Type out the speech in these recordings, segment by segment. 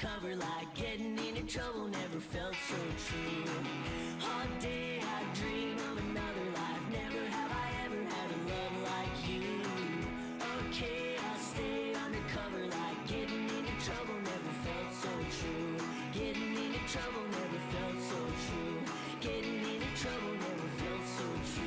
undercover, like getting into trouble never felt so true. All day I dream of another life, never have I ever had a love like you. Okay, I'll stay undercover, like getting into trouble never felt so true. Getting into trouble never felt so true. Getting into trouble never felt so true.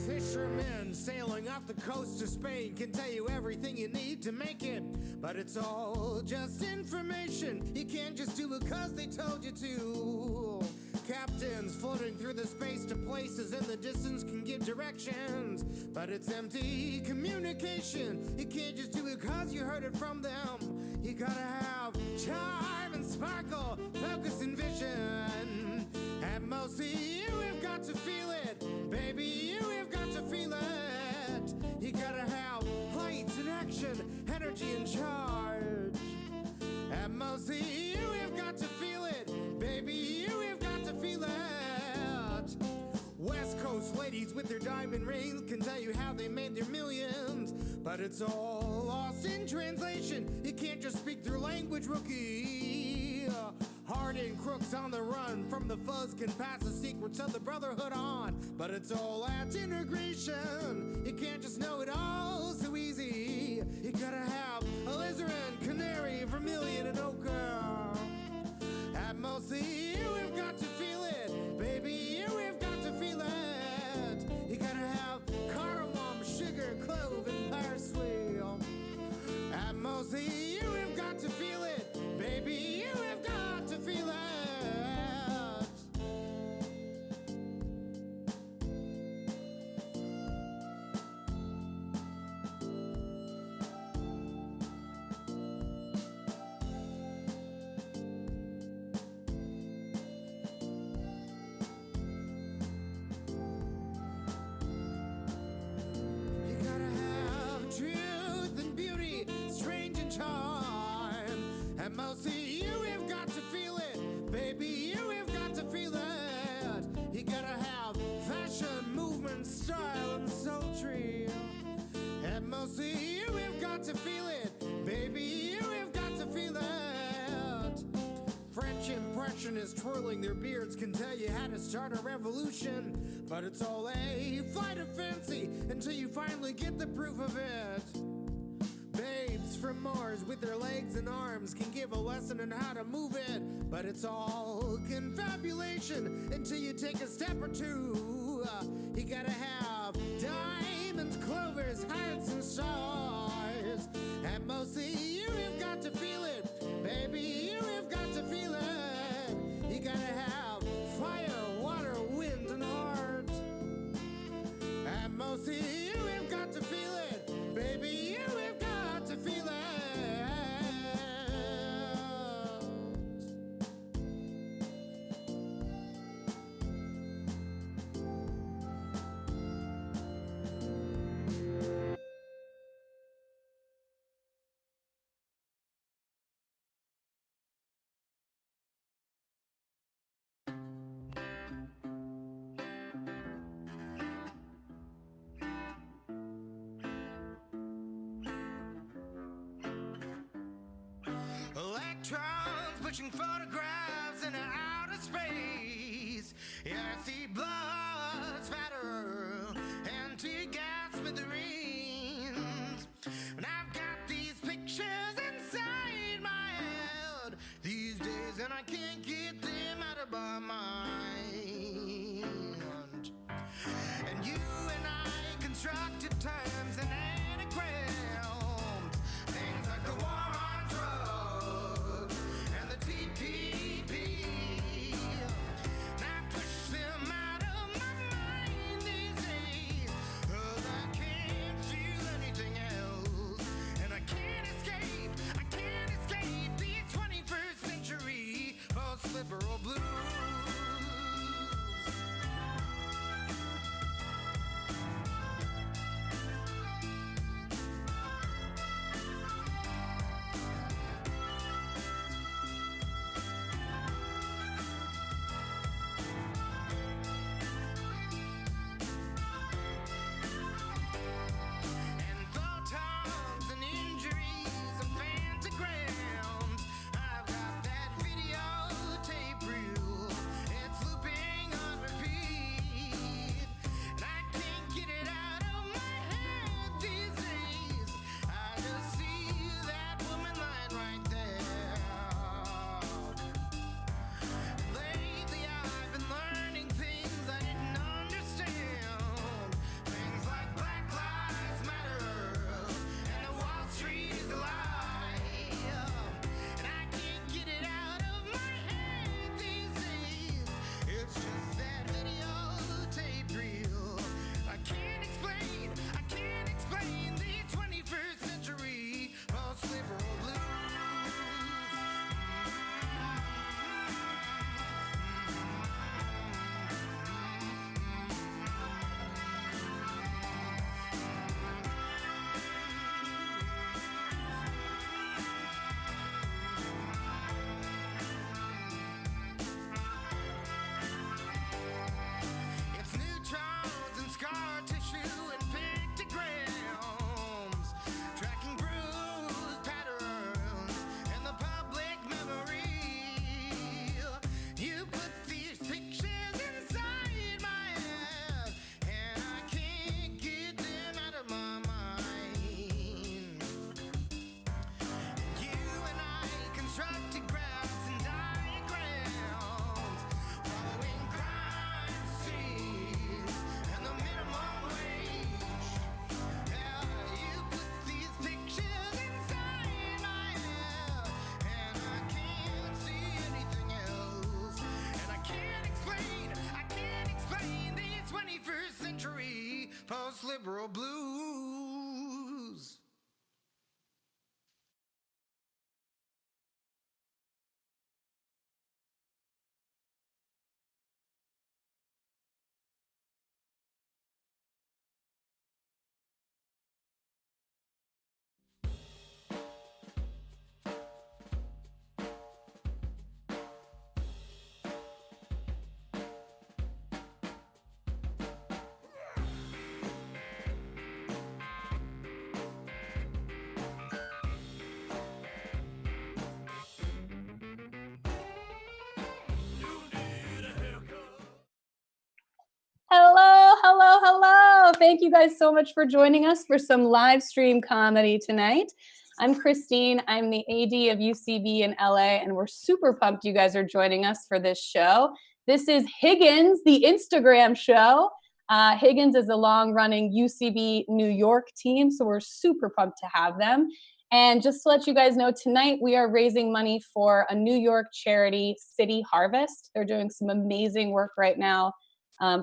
Fishermen sailing off the coast of Spain can tell you everything you need to make it, but it's all just information. You can't just do it cause they told you to. Captains floating through the space to places in the distance can give directions, but it's empty communication. You can't just do it cause you heard it from them. You gotta have charm and sparkle, focus and vision, and mostly you have got to feel it. Baby, you have got to feel it. You gotta have lights and action, energy and charge, and mostly you have got to feel it. Baby, you have got to feel it. West Coast ladies with their diamond rings can tell you how they made their millions, but it's all lost in translation. You can't just speak through language, rookie. Hardened crooks on the run from the fuzz can pass the secrets of the brotherhood on, but it's all at integration. You can't just know it all so easy. You gotta have alizarin, canary, vermilion, and ochre. And mostly you have got to feel it. Baby, you have got to feel it. You gotta have cardamom, sugar, clove, and parsley. And mostly you have got to feel it. Baby, you have got to feel it. got to feel it. Baby, you have got to feel it. French impressionists twirling their beards can tell you how to start a revolution, but it's all a flight of fancy until you finally get the proof of it. Babes from Mars with their legs and arms can give a lesson on how to move it, but it's all confabulation until you take a step or two. You gotta have diamonds, clovers, hearts, and stars, and mostly you have got to feel it. Baby, you have got to feel it. You gotta have fire, water, wind, and heart, and mostly you have got to feel it. Baby, you have got to feel it. Electrons pushing photographs into outer space. Yeah, I see blood spatter and tear gas smithereens. And I've got these pictures inside my head these days, and I can't get them out of my mind. And you and I constructed terms and anagrams, things like the war on drugs and the TPP. And I push them out of my mind these days, 'cause I can't feel anything else. And I can't escape the 21st century post-liberal blues. And photons and injuries and phantogram. I've got that videotape reel. It's looping on repeat. And I can't get it out of my head these days. I just see that woman lying right there. Lately I've been learning things I didn't understand. Things like Black Lives Matter and the Wall Street is a lie. And I can't get it out of my head these days. It's just that videotape reel. I can't explain the 21st century post-liberal blues. It's neutrons and scar tissue and pictograms, tracking bruise patterns and the public memory. You put these pictures inside my head, and I can't get them out of my mind. You and I constructed graphs and diagrams, following crime scenes and the minimum wage. Yeah, you put these pictures inside my head, and I can't see anything else. And I can't explain these 21st century post-liberal blues. thank you guys so much for joining us for some live stream comedy tonight. I'm Christine. I'm the AD of UCB in LA, and we're super pumped you guys are joining us for this show. This is Higgins, the Instagram show. Higgins is a long-running UCB New York team, so we're super pumped to have them. And just to let you guys know, tonight we are raising money for a New York charity, City Harvest. They're doing some amazing work right now,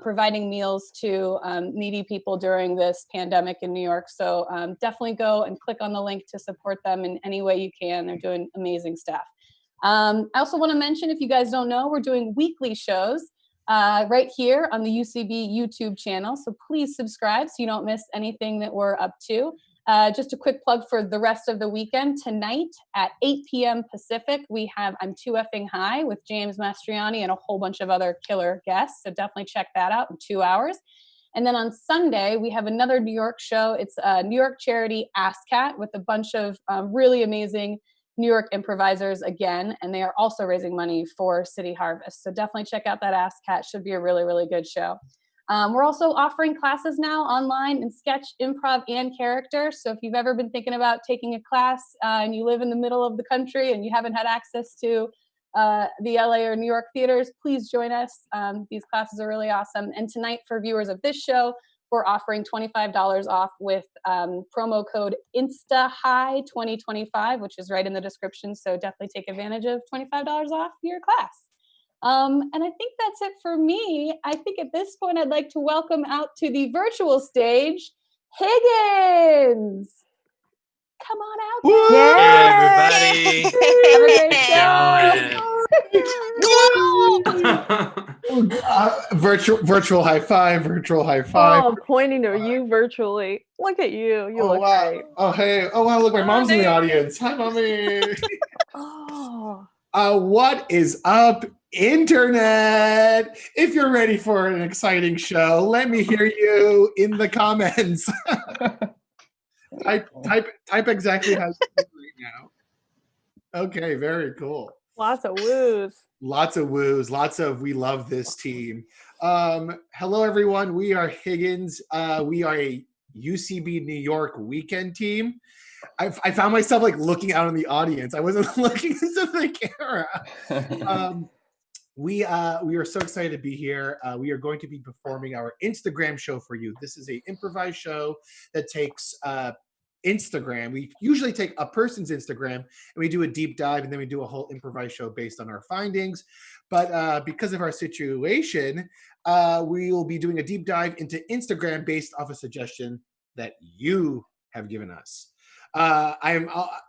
providing meals to needy people during this pandemic in New York. So definitely go and click on the link to support them in any way you can. They're doing amazing stuff. I also want to mention, if you guys don't know, we're doing weekly shows right here on the UCB YouTube channel. So please subscribe so you don't miss anything that we're up to. Just a quick plug for the rest of the weekend. Tonight at 8 p.m. Pacific, we have I'm Too Effing High with James Mastriani and a whole bunch of other killer guests. So definitely check that out in 2 hours. And then on Sunday, we have another New York show. It's a New York charity, ASCAT, with a bunch of really amazing New York improvisers again. And they are also raising money for City Harvest. So definitely check out that ASCAT. Should be a really, really good show. We're also offering classes now online in sketch, improv, and character. So if you've ever been thinking about taking a class and you live in the middle of the country and you haven't had access to the LA or New York theaters, please join us. These classes are really awesome. And tonight, for viewers of this show, we're offering $25 off with promo code INSTAHIGH2025, which is right in the description. So definitely take advantage of $25 off your class. And I think that's it for me. I think at this point, I'd like to welcome out to the virtual stage, Higgins. Come on out. Woo! Hey, everybody. Have a great show. Virtual high five, virtual high five. Oh, I'm pointing to you virtually. Look at you. You look wow. great. Oh, hey. Oh, wow. Look, my mom's in the audience. Hi, mommy. Oh. What is up, Internet? If you're ready for an exciting show, let me hear you in the comments. type exactly how you feel right now. Okay, very cool. Lots of woos. Lots of woos. Lots of we love this team. Hello, everyone. We are Higgins. We are a UCB New York weekend team. I found myself like looking out in the audience. I wasn't looking into the camera. We are so excited to be here. We are going to be performing our Instagram show for you. This is an improvised show that takes Instagram. We usually take a person's Instagram and we do a deep dive, and then we do a whole improvised show based on our findings. But because of our situation, we will be doing a deep dive into Instagram based off a suggestion that you have given us.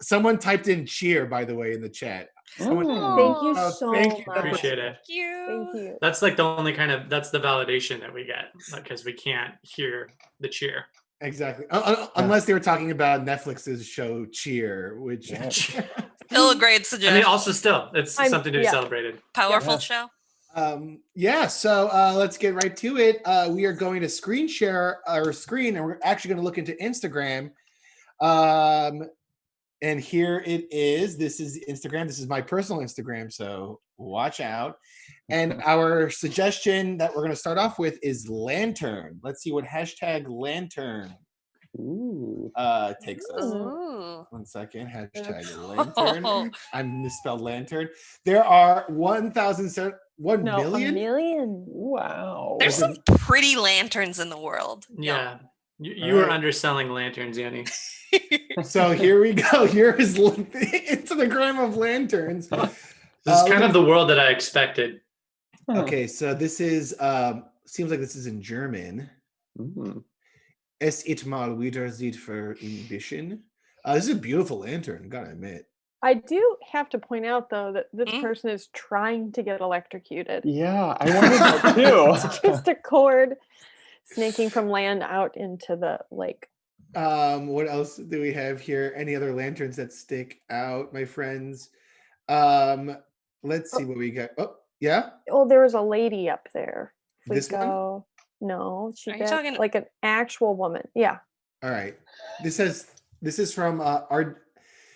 Someone typed in cheer, by the way, in the chat. Thank you so much. Appreciate it. Thank you. That's like the only that's the validation that we get, because we can't hear the cheer. Exactly. Unless they were talking about Netflix's show Cheer, which still a great suggestion. I mean, also still, it's something to be celebrated. Powerful show. So let's get right to it. We are going to screen share our screen, and we're actually going to look into Instagram. And here it is. This is Instagram. This is my personal Instagram, so watch out. And our suggestion that we're going to start off with is lantern. Let's see what hashtag lantern takes us. Ooh. 1 second. Hashtag lantern. I misspelled lantern. There are 1 million? 1 million. Wow. There's some pretty lanterns in the world. Yeah. You were underselling lanterns, Yoni. So here we go. Here is the Instagram of lanterns. This is kind of the world that I expected. Okay, so this is seems like this is in German. Es it mal wieder sieht für Ambition. This is a beautiful lantern, gotta admit. I do have to point out, though, that this person is trying to get electrocuted. Yeah, I wanted that too. It's just a cord snaking from land out into the lake. What else do we have here? Any other lanterns that stick out, my friends? Let's see what we got. Oh, yeah? Oh, there was a lady up there. This one? No, she Are you got talking- like an actual woman. Yeah. All right. This is from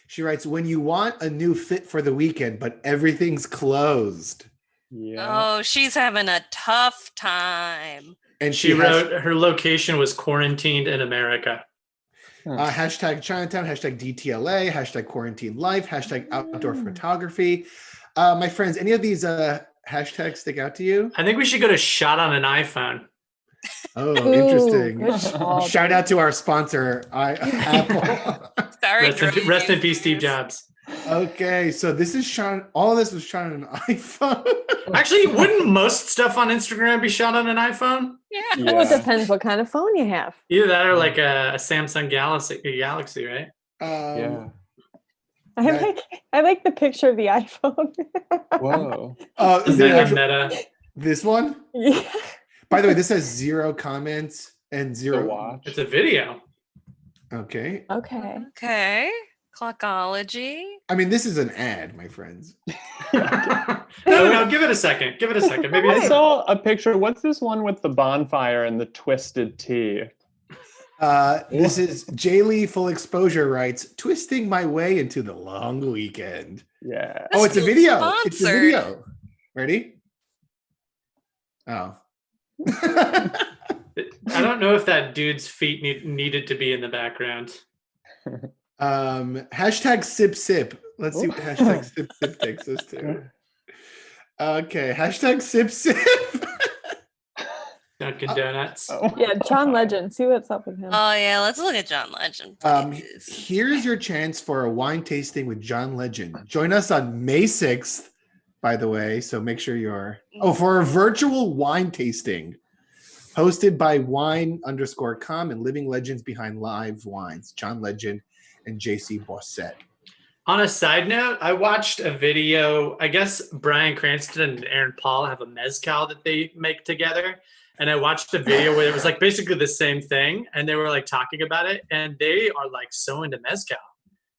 she writes, when you want a new fit for the weekend, but everything's closed. Yeah. Oh, she's having a tough time. And She wrote her location was quarantined in America. Hashtag Chinatown, hashtag DTLA, hashtag quarantine life, hashtag outdoor photography. My friends, any of these hashtags stick out to you? I think we should go to shot on an iPhone. Oh, Ooh, interesting. good call, Shout dude. out to our sponsor, Apple. Sorry, Rest in peace, Steve Jobs. Okay, so this is shot. All of this was shot on an iPhone. Actually, wouldn't most stuff on Instagram be shot on an iPhone? Yeah. Well, it depends what kind of phone you have. Either that or like a Samsung Galaxy, right? Yeah. I like the picture of the iPhone. Whoa. Is there Meta, actually- meta. this one? Yeah. By the way, this has 0 comments and To 0. watch. It's a video. Okay. Okay. Okay. Clockology. I mean, this is an ad, my friends. No, give it a second. Give it a second. Maybe I it's saw a picture. What's this one with the bonfire and the twisted tea? This is Jaylee Full Exposure writes, twisting my way into the long weekend. Yeah. Oh, it's a video. It's a Sponsored. video. Ready? Oh. I don't know if that dude's feet needed to be in the background. Hashtag sip sip. Let's see what hashtag sip sip takes us to. Okay, hashtag sip sip. Dunkin' Donuts. Oh. Yeah, John Legend. See what's up with him. Oh yeah, let's look at John Legend. please. Here's your chance for a wine tasting with John Legend. Join us on May 6th, by the way. So make sure you're for a virtual wine tasting hosted by wine_com and living legends behind live wines, John Legend and JC Bossett. On a side note, I watched a video. I guess Bryan Cranston and Aaron Paul have a mezcal that they make together. And I watched a video where it was like basically the same thing. And they were like talking about it. And they are like so into mezcal.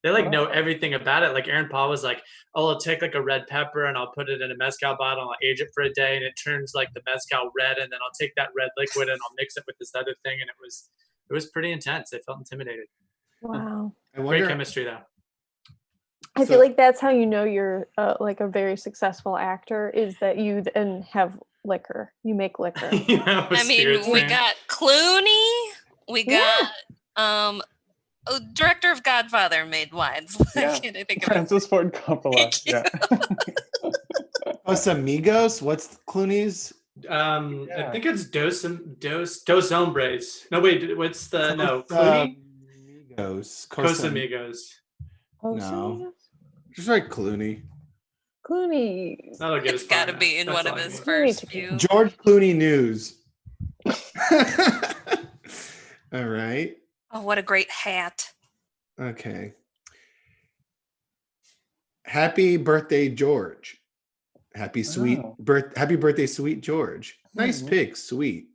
They like know everything about it. Like Aaron Paul was like, oh, I'll take like a red pepper and I'll put it in a mezcal bottle. I'll age it for a day and it turns like the mezcal red. And then I'll take that red liquid and I'll mix it with this other thing. And it was pretty intense. I felt intimidated. Wow. Great chemistry though. I feel like that's how you know you're like a very successful actor is that you then have liquor. You make liquor. I mean, we got Clooney. We got director of Godfather made wines. Yeah. Can't I think of it? Francis Ford Coppola. Yeah. Dos Amigos. What's Clooney's? I think it's Dos Hombres. No, wait, what's the Clooney? Amigos. Casamigos. No. Just like Clooney. Clooney. That'll get It's us got to far be enough. in one That's of all his I first few. George Clooney news. All right. Oh, what a great hat. Okay. Happy birthday, George. Happy birthday, sweet George. Nice pick, sweet.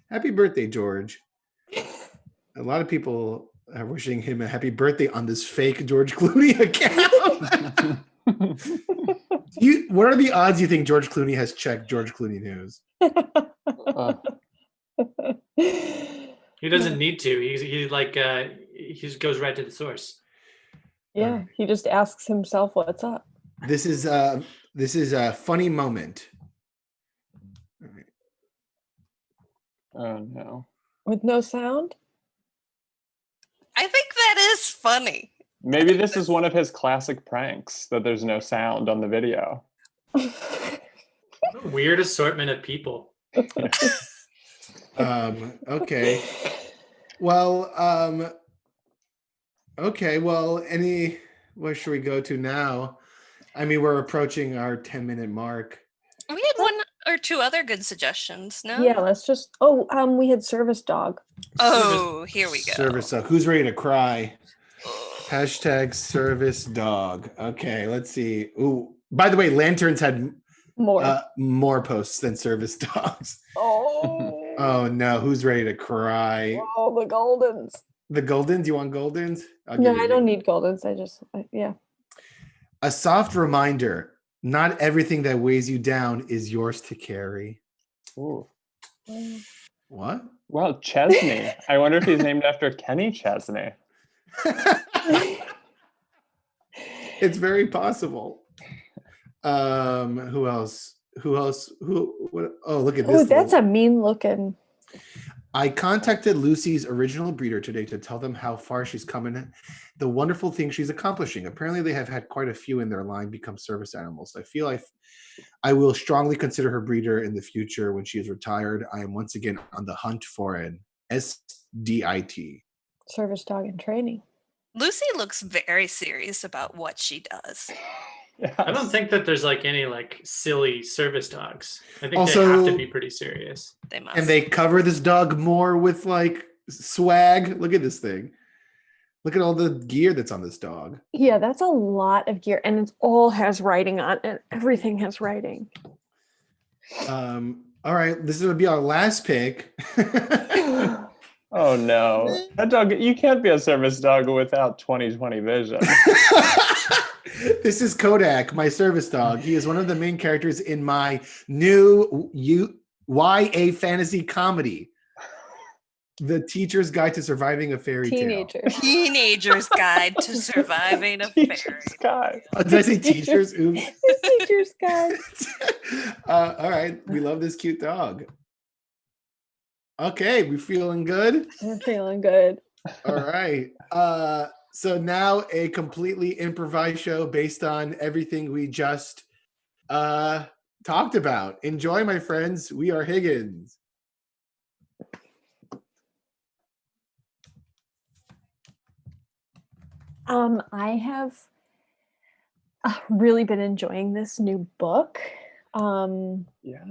Happy birthday, George. A lot of people are wishing him a happy birthday on this fake George Clooney account. What are the odds you think George Clooney has checked George Clooney news? He doesn't need to. He just goes right to the source. Yeah, he just asks himself what's up. This is a funny moment. All right. Oh no. With no sound? I think that is funny. Maybe this is one of his classic pranks that there's no sound on the video. Weird assortment of people. Okay. Well, okay. Well, where should we go to now? I mean, we're approaching our 10-minute mark. We had one or two other good suggestions, no? Yeah, let's just we had service dog. Oh, here we go. Service dog. Who's ready to cry? Hashtag service dog. Okay, let's see. Ooh, by the way, Lanterns had more posts than service dogs. Oh no, who's ready to cry? Oh, the Goldens. The Goldens? You want Goldens? No, I don't need Goldens. Yeah. A soft reminder, not everything that weighs you down is yours to carry. Ooh. What? Well, Chesney. I wonder if he's named after Kenny Chesney. It's very possible. Who else? What? Oh, look at this. Oh, that's a mean looking. I contacted Lucy's original breeder today to tell them how far she's come and the wonderful thing she's accomplishing. Apparently, they have had quite a few in their line become service animals. I feel like I will strongly consider her breeder in the future when she is retired. I am once again on the hunt for an SDIT. Service dog in training. Lucy looks very serious about what she does. I don't think that there's like any like silly service dogs. I think Also- they have to be pretty serious. They must. And they cover this dog more with like swag. Look at this thing. Look at all the gear that's on this dog. Yeah, that's a lot of gear, and it all has writing on it. Everything has writing. All right, this is gonna be our last pick. Oh no. That dog, you can't be a service dog without 20/20 vision. This is Kodak, my service dog. He is one of the main characters in my new YA fantasy comedy, The Teacher's Guide to Surviving a Fairy Tale. Teenagers. Teenager's Guide to Surviving a Fairy. Guy. Oh, did I say teachers? Oops. Teacher's guide. All right, we love this cute dog. Okay, we feeling good? I'm feeling good. All right. So now a completely improvised show based on everything we just talked about. Enjoy, my friends. We are Higgins. I have really been enjoying this new book. Yeah.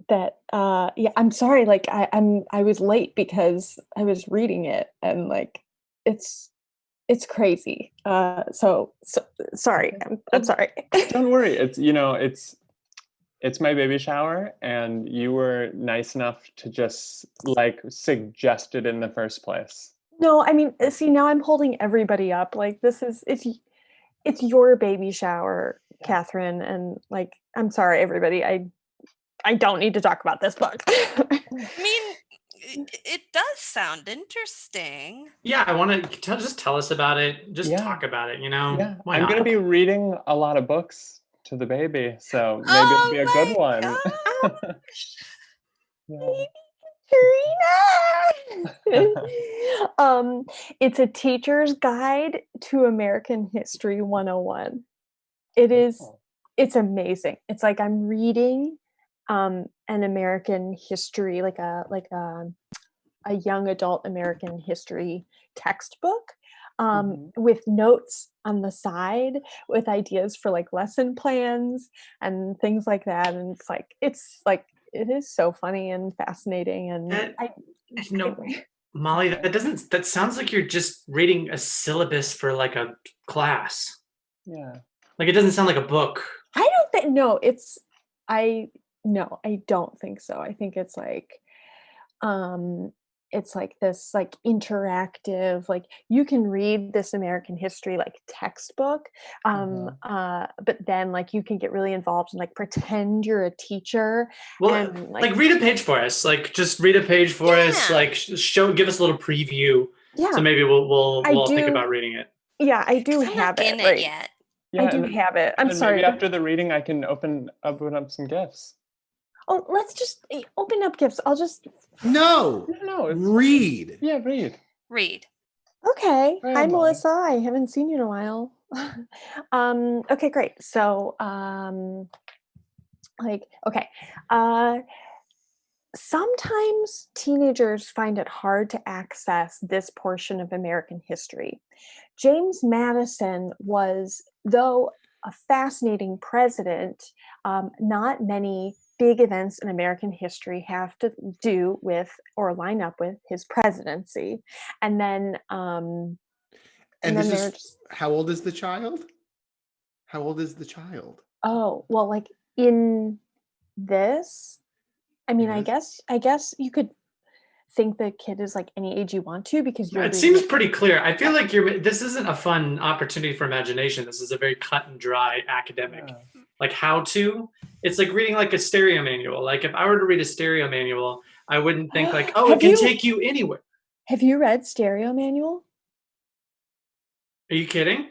That I'm sorry, like I was late because I was reading it, and like it's crazy. So sorry. I'm sorry. Don't worry. It's my baby shower, and you were nice enough to just like suggest it in the first place. No, I mean, see, now I'm holding everybody up. Like it's your baby shower, Catherine, and like I'm sorry, everybody. I don't need to talk about this book. I mean, it does sound interesting. Yeah, I want to just tell us about it. Just Yeah. talk about it. You know, Yeah. Why I'm not? going to be reading a lot of books to the baby, so maybe Oh it'll be a good my one. Yeah. It's a teacher's guide to American History 101. It's amazing. It's like I'm reading an American history, like a young adult American history textbook, with notes on the side with ideas for like lesson plans and things like that. And it is so funny and fascinating. And No, Molly, that sounds like you're just reading a syllabus for like a class. Yeah. Like it doesn't sound like a book. I don't think I don't think so. I think it's like this like interactive, like you can read this American history like textbook, but then like you can get really involved and like pretend you're a teacher. Well, and, like read a page for us. Like just read a page for us. Like give us a little preview. Yeah. So maybe we'll all think do- about reading it. Yeah, I do I'm have not in it. it Right. yet. Yeah, I do and- have it. I'm and sorry. Maybe after the reading, I can open up some gifts. Oh, let's just open up gifts. I'll just. No, No, read. Yeah, read. Read. Okay. Hi, Hi, Molly. Melissa. I haven't seen you in a while. Okay, great. So, sometimes teenagers find it hard to access this portion of American history. James Madison was, though a fascinating president, not many big events in American history have to do with or line up with his presidency. And then And then this there's is how old is the child? How old is the child? oh, well, like in this, I mean, Yes. I guess you could think the kid is like any age you want to because you're It reading seems it. pretty clear. I feel like this isn't a fun opportunity for imagination. This is a very cut and dry academic, like how to. It's like reading like a stereo manual. Like if I were to read a stereo manual, I wouldn't think like, oh, it Have can you- take you anywhere. Have you read Stereo Manual? Are you kidding?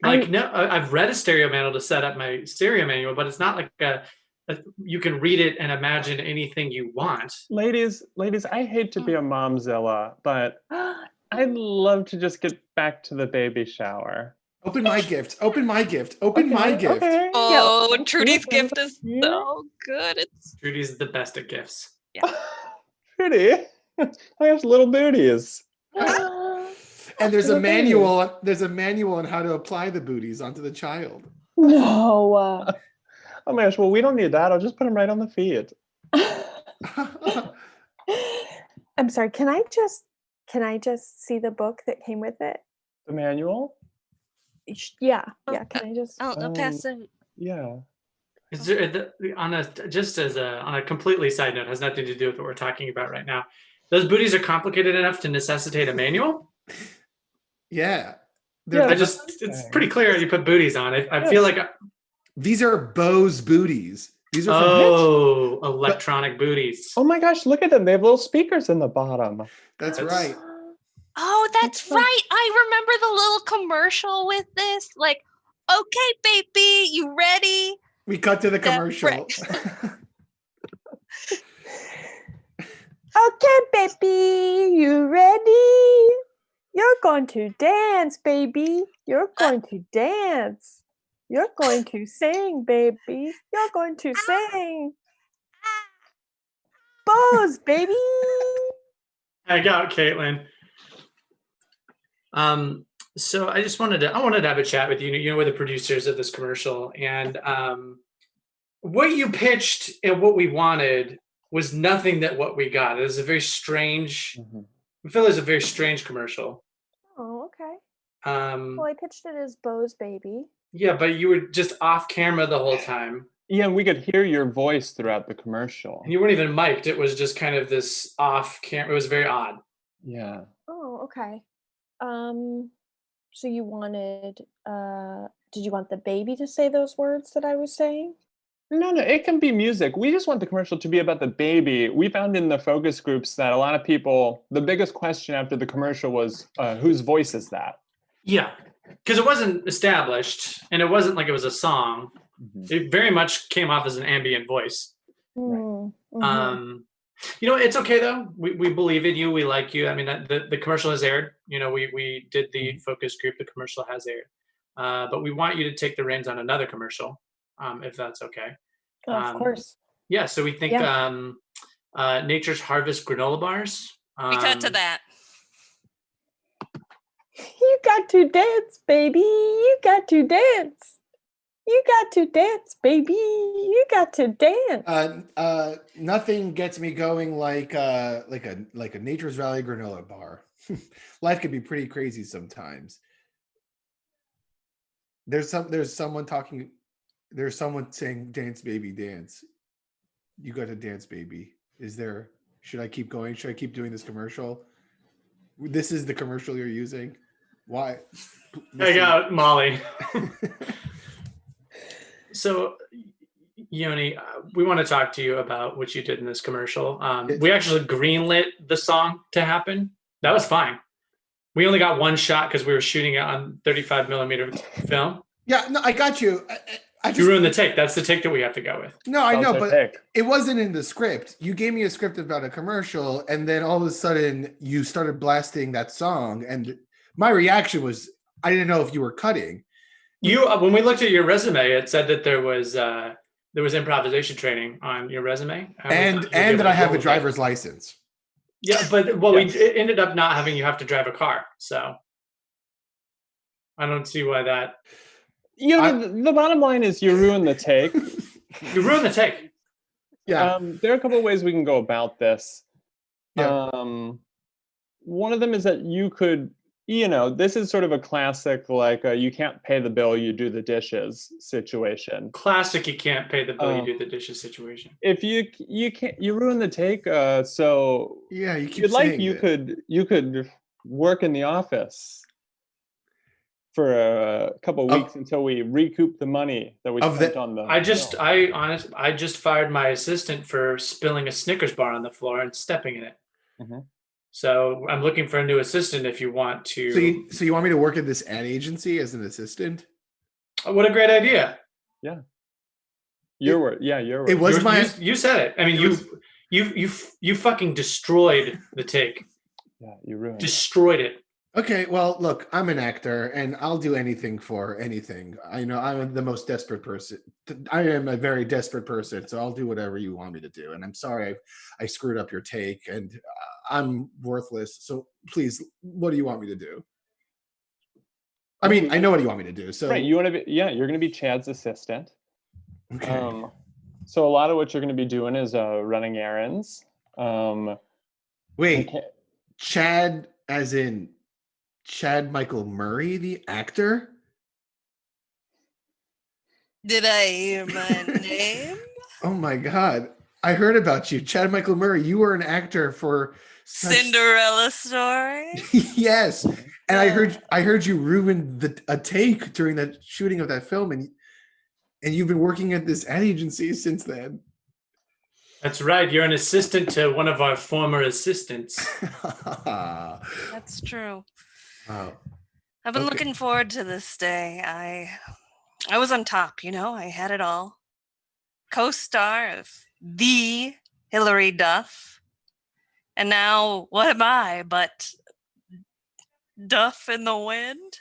Like no, I've read a stereo manual to set up my stereo manual, but it's not like you can read it and imagine anything you want. Ladies, I hate to be a momzilla, but I'd love to just get back to the baby shower. Open my gift. Open my gift. Open my gift. Okay. Oh, Yeah. Trudy's Yeah. gift is Yeah. so good. It's Trudy's the best at gifts. Pretty. I have little booties. And there's a Little baby. manual. There's a manual on how to apply the booties onto the child. No. Oh my gosh, well, we don't need that. I'll just put them right on the feet. I'm sorry. Can I just see the book that came with it? The manual? Yeah. Can I just? I'll pass it. Yeah. Is there on a completely side note, has nothing to do with what we're talking about right now. Those booties are complicated enough to necessitate a manual. Yeah. Yeah, It's pretty clear you put booties on. I feel like These are Bose booties. These are from electronic booties. Oh my gosh, look at them. They have little speakers in the bottom. That's right. Oh, that's right. I remember the little commercial with this. Like, okay, baby, you ready? We cut to the Yeah, commercial. Okay, baby, you ready? You're going to dance, baby. You're going to dance. You're going to sing, baby. You're going to sing. Buzz, baby. Hang out, Caitlin. So I wanted to have a chat with you. You know, we're the producers of this commercial, and what you pitched and what we wanted was nothing that what we got. It was a very strange. I feel it was a very strange commercial. Oh, okay. Well, I pitched it as Bo's baby. Yeah, but you were just off camera the whole time. Yeah, we could hear your voice throughout the commercial. And you weren't even mic'd. It was just kind of this off camera. It was very odd. Yeah. Oh, okay. So you wanted, did you want the baby to say those words that I was saying? No, it can be music. We just want the commercial to be about the baby. We found in the focus groups that a lot of people, the biggest question after the commercial was, whose voice is that? Yeah, because it wasn't established, and it wasn't like it was a song. It very much came off as an ambient voice. Mm-hmm. You know, it's okay though. We believe in you. We like you. I mean, the commercial has aired. You know, we did the focus group. The commercial has aired. But we want you to take the reins on another commercial, if that's okay. Of course. Yeah. So we think Nature's Harvest granola bars. We cut to that. You got to dance, baby. You got to dance. You got to dance, baby. You got to dance. Nothing gets me going like a Nature's Valley granola bar. Life can be pretty crazy sometimes. There's someone saying dance baby dance. You got to dance baby. Should I keep going? Should I keep doing this commercial? This is the commercial you're using. Why? I got Molly. So, Yoni, we want to talk to you about what you did in this commercial. We actually greenlit the song to happen. That was fine. We only got one shot because we were shooting it on 35 millimeter film. Yeah, no, I got you. You ruined the take. That's the take that we have to go with. No, I know, but it wasn't in the script. You gave me a script about a commercial, and then all of a sudden you started blasting that song, and my reaction was, I didn't know if you were cutting. When we looked at your resume, it said that there was improvisation training on your resume, and that I have a driver's license. Yeah, but we ended up not having you have to drive a car, so I don't see why that. You know, the bottom line is you ruined the take. You ruined the take. Yeah. There are a couple of ways we can go about this. Yeah. One of them is that you could, this is sort of a classic, like you can't pay the bill, you do the dishes situation. Classic, you can't pay the bill, you do the dishes situation. If you can't, you ruin the take. So yeah, you keep saying you could work in the office for a couple of weeks until we recoup the money that we spent on the. I just fired my assistant for spilling a Snickers bar on the floor and stepping in it. Mm-hmm. So I'm looking for a new assistant if you want to. So you want me to work at this ad agency as an assistant? Oh, what a great idea! Yeah. Your word. Yeah, your word. It was You said it. I mean, you fucking destroyed the take. Yeah, you ruined it. Destroyed it. Okay, well, look, I'm an actor, and I'll do anything for anything. I know I'm the most desperate person. I am a very desperate person, so I'll do whatever you want me to do. And I'm sorry I screwed up your take, and I'm worthless. So please, what do you want me to do? I mean, I know what you want me to do. So right, you want to be? Yeah, you're going to be Chad's assistant. okay. So a lot of what you're going to be doing is running errands. Wait, Chad, as in Chad Michael Murray, the actor? Did I hear my name? Oh my God. I heard about you. Chad Michael Murray, you were an actor for Cinderella story? Yes. And I heard you ruined a take during the shooting of that film, and you've been working at this ad agency since then. That's right. You're an assistant to one of our former assistants. That's true. Wow. I've been looking forward to this day. I was on top, I had it all. Co-star of the Hilary Duff. And now what am I but Duff in the wind?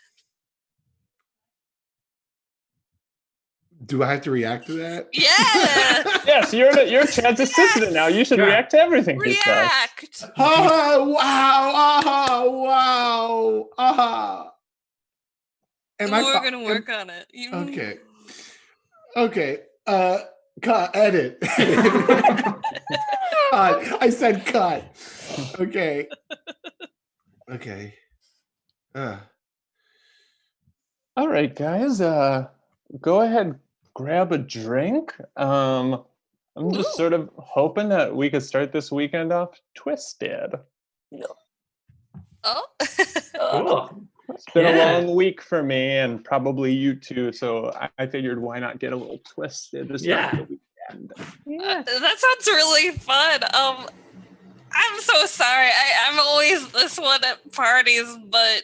Do I have to react to that? Yeah. Yes, you're Chad's assistant now. You should react to everything he says. React. Oh, wow. We're going to work on it. Okay. Cut. Edit. Cut. I said cut. Okay. All right, guys. Go ahead, grab a drink. I'm just sort of hoping that we could start this weekend off twisted. Oh. Cool. It's been a long week for me, and probably you too. So I figured, why not get a little twisted to start the weekend? Yeah. That sounds really fun. I'm so sorry. I'm always this one at parties, but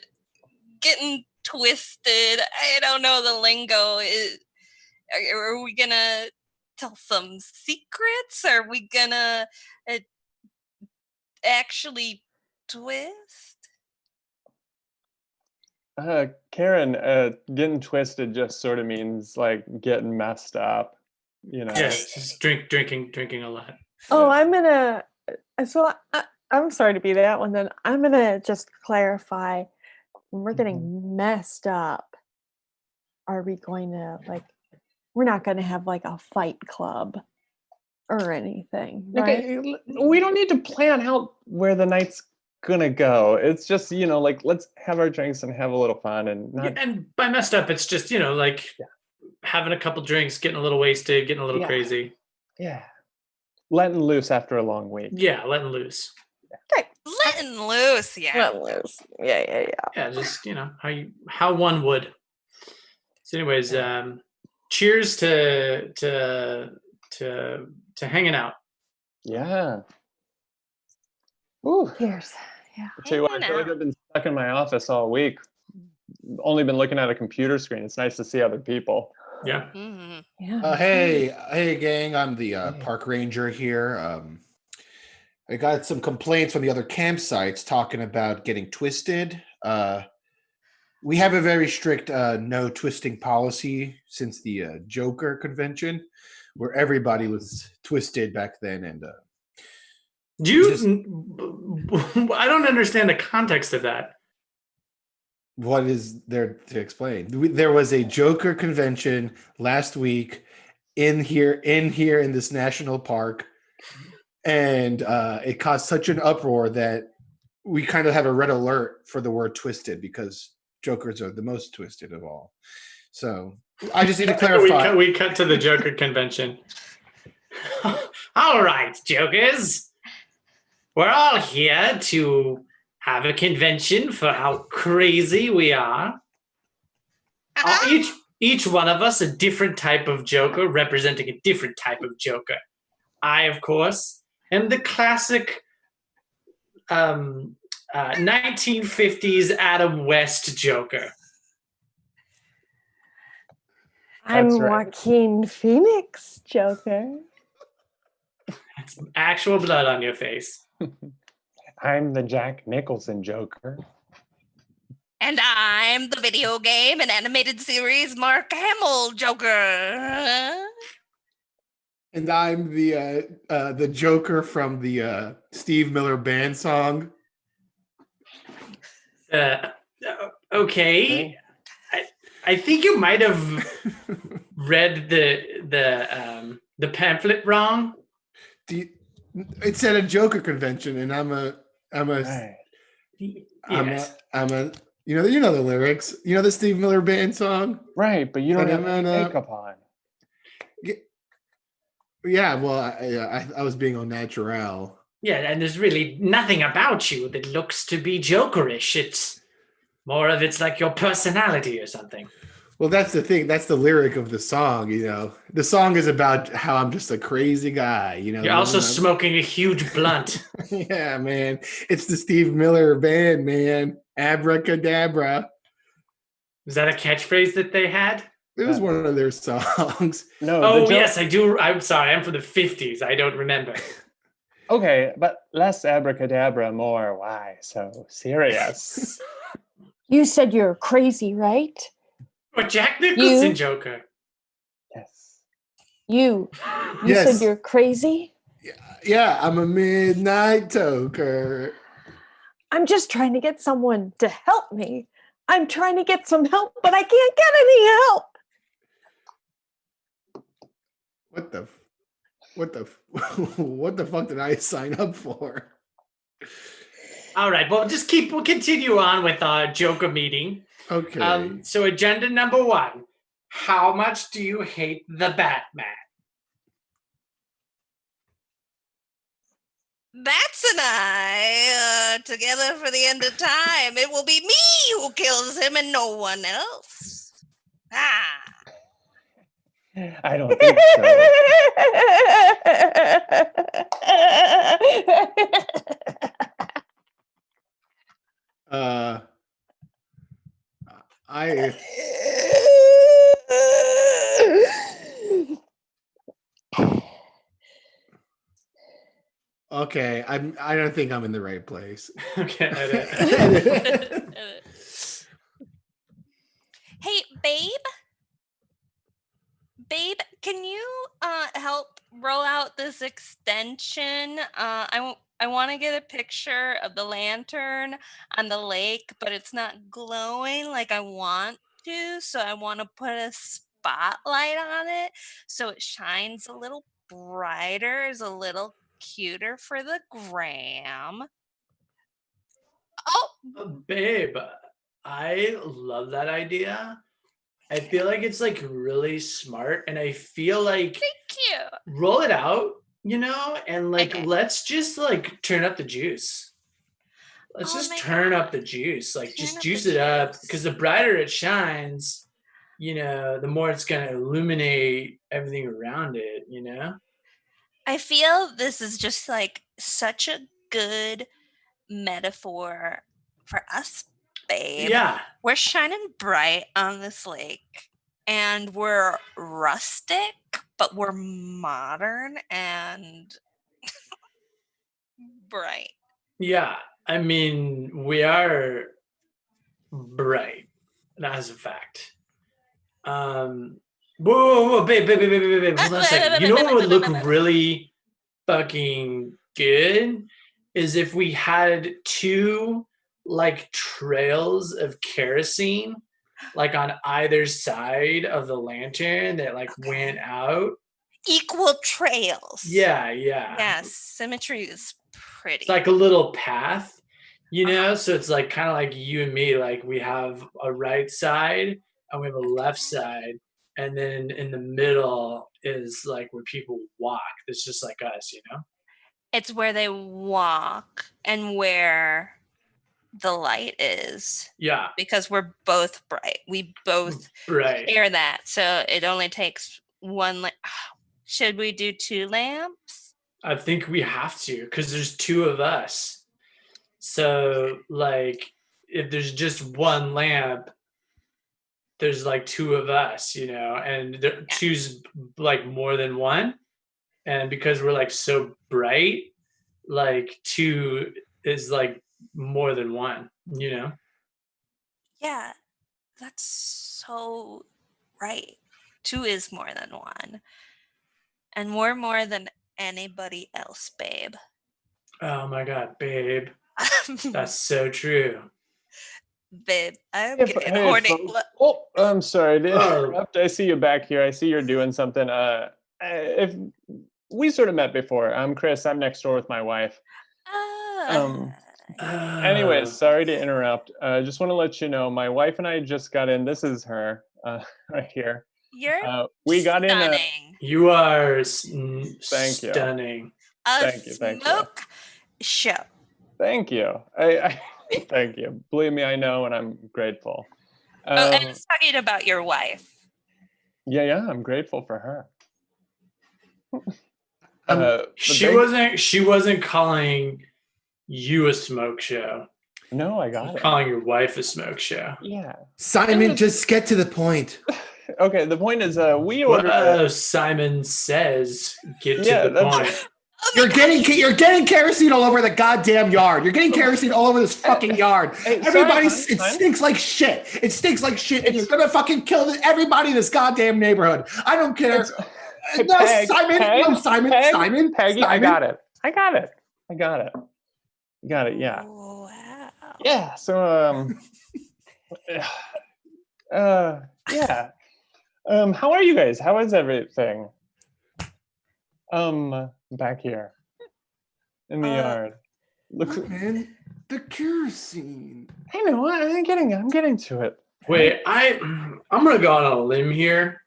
getting twisted, I don't know the lingo. Are we gonna tell some secrets? Are we gonna actually twist? Karen, getting twisted just sort of means like getting messed up, Yeah, just drinking a lot. Oh, I'm sorry to be that one then. I'm gonna just clarify, when we're getting messed up, are we going to we're not going to have a fight club or anything, right? Okay, we don't need to plan out where the night's gonna go. It's just, let's have our drinks and have a little fun and not. And by messed up, it's just, having a couple drinks, getting a little wasted, getting a little crazy. Yeah. Letting loose after a long week. Yeah, letting loose. Letting loose, yeah. Letting loose. Yeah. Yeah, just, how one would. So anyways, cheers to hanging out. Yeah. Ooh. Cheers. Yeah. I'll tell you what, I feel like I've been stuck in my office all week. Only been looking at a computer screen. It's nice to see other people. Yeah. Mm-hmm. Yeah. Hey, gang! I'm the park ranger here. I got some complaints from the other campsites talking about getting twisted. We have a very strict no twisting policy since the Joker convention, where everybody was twisted back then, and I don't understand the context of that. what is there to explain? There was a Joker convention last week in this national park, and it caused such an uproar that we kind of have a red alert for the word twisted because Jokers are the most twisted of all. So I just need to clarify. We cut to the Joker convention. All right, Jokers. We're all here to have a convention for how crazy we are. Each one of us a different type of Joker, representing a different type of Joker. I, of course, am the classic 1950s Adam West Joker. I'm That's right. Joaquin Phoenix, Joker. It's actual blood on your face. I'm the Jack Nicholson Joker. And I'm the video game and animated series Mark Hamill Joker. And I'm the Joker from the Steve Miller Band song. Okay. I think you might have read the pamphlet wrong. It said a Joker convention, and I'm a Yes. you know the lyrics. You know the Steve Miller Band song. Right, but you don't have any makeup on. Yeah, well, I was being au naturel. Yeah, and there's really nothing about you that looks to be Jokerish. It's more of it's like your personality or something. Well, that's the thing. That's the lyric of the song. You know, the song is about how I'm just a crazy guy. You know, You're also smoking a huge blunt. Yeah, man. It's the Steve Miller Band, man. Abracadabra. Is that a catchphrase that they had? It was one of their songs. No. Oh, yes, I do. I'm sorry. I'm from the 50s. I don't remember. Okay, but less abracadabra, more why so serious. You said you're crazy, right? Or Jack Nicholson Joker. Yes. You Yes. said you're crazy? Yeah, I'm a midnight toker. I'm just trying to get someone to help me. I'm trying to get some help, but I can't get any help. What the fuck did I sign up for? All right. Well, we'll continue on with our Joker meeting. Okay. So agenda number 1. How much do you hate the Batman? Bats and I are together for the end of time. It will be me who kills him and no one else. Ah. I don't think so. Okay, I don't think I'm in the right place. Okay. Hey, babe, can you help roll out this extension? I want to get a picture of the lantern on the lake, but it's not glowing like I want to, so I want to put a spotlight on it so it shines a little brighter, is a little cuter for the gram. Oh, Babe, I love that idea. I feel like it's like really smart, and I feel like thank you. Roll it out, and like Okay. let's just like turn up the juice. Let's just turn up the juice, like just juice it up, because the brighter it shines, the more it's gonna illuminate everything around it. I feel this is just like such a good metaphor for us, babe. Yeah. We're shining bright on this lake and we're rustic, but we're modern and bright. Yeah. I mean, we are bright. That's a fact. Whoa, babe, hold on a second. You know what would look really fucking good is if we had 2 like trails of kerosene like on either side of the lantern that like went out. Equal trails. Yeah. Yes, symmetry is pretty. It's like a little path, so it's like kind of like you and me, like we have a right side and we have a left side, and then in the middle is like where people walk. It's just like us, It's where they walk and where the light is. Yeah. Because we're both bright. We both share that. So it only takes one. Should we do 2 lamps? I think we have to, because there's 2 of us. So like if there's just one lamp, there's like two of us, you know, and two's like more than one. And because we're like so bright, like two is like more than one, you know? Yeah, that's so right. Two is more than one. And we're more than anybody else, babe. Oh my God, babe. That's so true. Babe, I'm Hey, getting hey, horny. folks. Oh, I'm sorry to Oh. interrupt. I see you back here. I see you're doing something. If we sort of met before, I'm Chris. I'm next door with my wife. Anyways, sorry to interrupt. Just want to let you know, my wife and I just got in. This is her right here. You're We got in. stunning. You are Thank you. stunning. Thank you. Smoke show. Thank you. I thank you. Believe me, I know, and I'm grateful. And it's talking about your wife. Yeah, I'm grateful for her. She wasn't calling you a smoke show. No, I got it. Calling your wife a smoke show. Yeah. Simon, just get to the point. Okay, the point is, we ordered. Simon says, "Get to the point." You're getting kerosene all over the goddamn yard. You're getting kerosene all over this fucking yard. It stinks like shit. It stinks like shit, and you're gonna fucking kill everybody in this goddamn neighborhood. I don't care. Simon. Peggy, I got it. Yeah. Wow. Yeah. So, yeah. How are you guys? How is everything? Back here in the yard. Look, man, the kerosene. I know. I'm getting to it. Wait, I'm gonna go on a limb here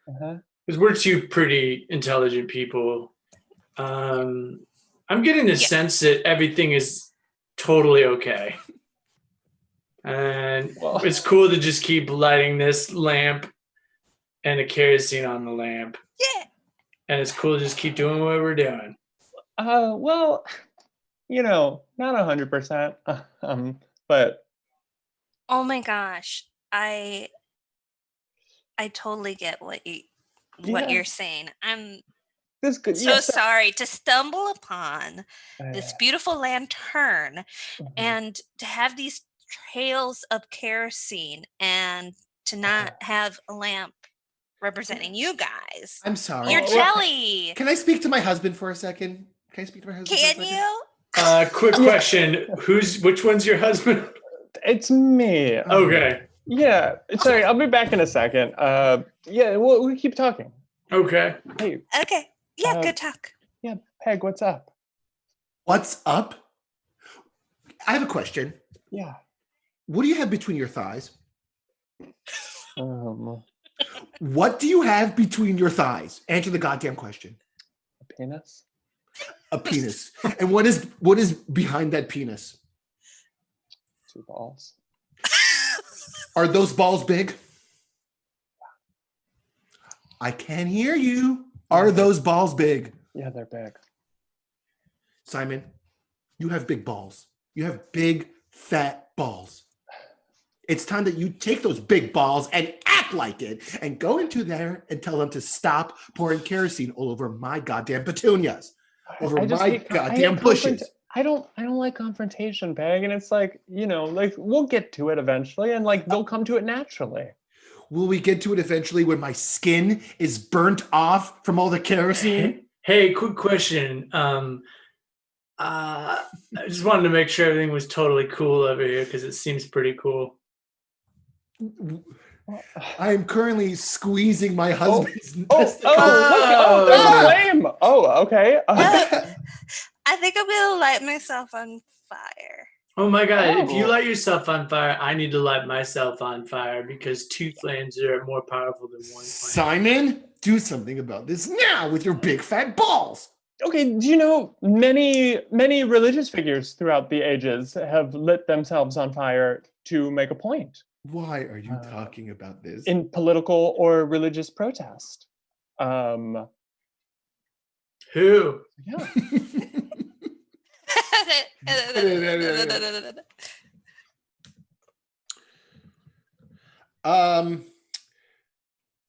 because we're two pretty intelligent people. I'm getting the sense that everything is totally okay, and it's cool to just keep lighting this lamp and the kerosene on the lamp. Yeah. And it's cool to just keep doing what we're doing. Well, you know, not 100%. But Oh my gosh, I totally get what you're saying. I'm so sorry to stumble upon this beautiful lantern and to have these trails of kerosene and to not have a lamp representing you guys. I'm sorry. You're jelly. Can I speak to my husband for a second? Can you? Quick question. Which one's your husband? It's me. Okay. Yeah. Sorry, I'll be back in a second. Yeah, we'll keep talking. Okay. Hey. Okay. Yeah, good talk. Yeah, Peg, what's up? What's up? I have a question. Yeah. What do you have between your thighs? What do you have between your thighs? Answer the goddamn question. A penis? A penis. And what is behind that penis? 2 balls. Are those balls big? I can't hear you. Are those balls big? Yeah, they're big. Simon, you have big balls. You have big, fat balls. It's time that you take those big balls and act like it and go into there and tell them to stop pouring kerosene all over my goddamn petunias, over my goddamn bushes. I don't like confrontation, Peg, and it's like, you know, like we'll get to it eventually and like they'll come to it naturally. Will we get to it eventually when my skin is burnt off from all the kerosene? Hey, quick question. I just wanted to make sure everything was totally cool over here because it seems pretty cool. I am currently squeezing my husband's that's a flame. Oh, okay. I think I'm gonna light myself on fire. Oh my God, if you light yourself on fire, I need to light myself on fire because 2 flames are more powerful than 1 flame. Simon, do something about this now with your big fat balls. Okay, do you know many religious figures throughout the ages have lit themselves on fire to make a point? Why are you talking about this? In political or religious protest. Who? Yeah.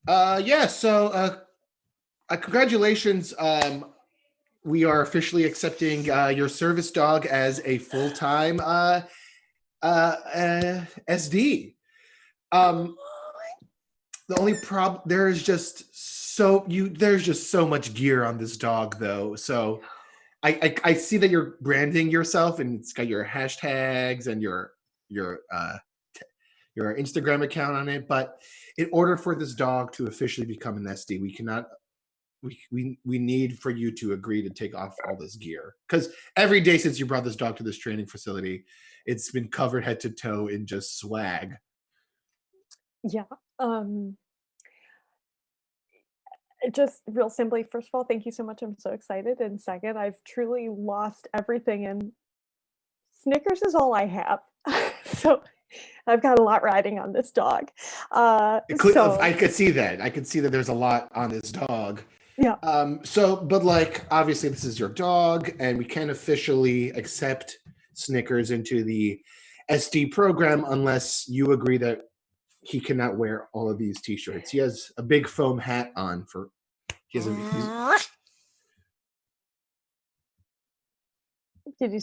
Yeah. So, congratulations. We are officially accepting your service dog as a full-time SD. Um, the only problem there's just so much gear on this dog, though. So, I see that you're branding yourself, and it's got your hashtags and your your Instagram account on it. But in order for this dog to officially become an SD, we cannot. We need for you to agree to take off all this gear, because every day since you brought this dog to this training facility, it's been covered head to toe in just swag. Yeah. Just real simply, first of all, thank you so much. I'm so excited. And second, I've truly lost everything, and Snickers is all I have. So I've got a lot riding on this dog. I could see that. I could see that there's a lot on this dog. Yeah. But like, obviously this is your dog, and we can't officially accept Snickers into the SD program unless you agree that he cannot wear all of these t-shirts. He has a big foam hat on for Did you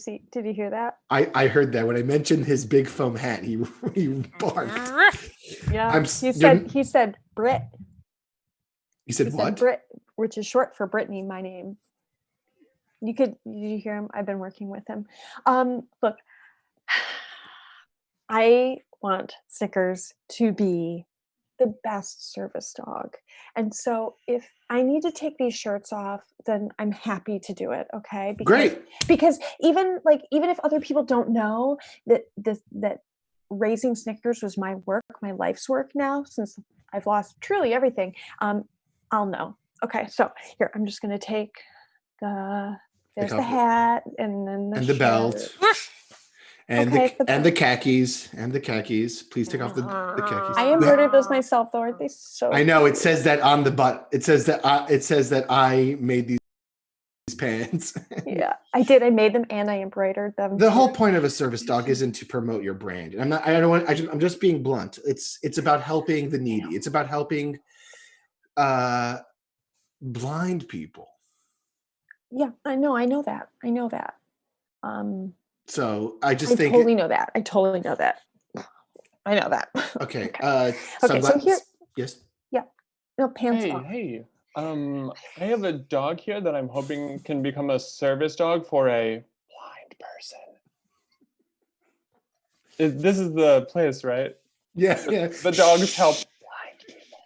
hear that? I heard that when I mentioned his big foam hat, he barked. Yeah. He said Brit. He said what? Brit, which is short for Brittany, my name. Did you hear him? I've been working with him. Look, I want Snickers to be the best service dog. And so if I need to take these shirts off, then I'm happy to do it. Okay. Great. Because even if other people don't know that raising Snickers was my work, my life's work now, since I've lost truly everything, I'll know. Okay. So here, I'm just going to take there's the hat and then the belt. And the khakis. Please take off the khakis. I embroidered those myself, though. Aren't they so? I know, it says that on the butt. It says that I made these pants. Yeah, I did. I made them and I embroidered them. The whole point of a service dog isn't to promote your brand. And I'm just being blunt. It's about helping the needy. It's about helping blind people. Yeah, I know that. So I totally know that. I know that. Okay. So here. Yes. Yeah. No, pants off. Hey. I have a dog here that I'm hoping can become a service dog for a blind person. This is the place, right? Yeah. The dogs help blind people.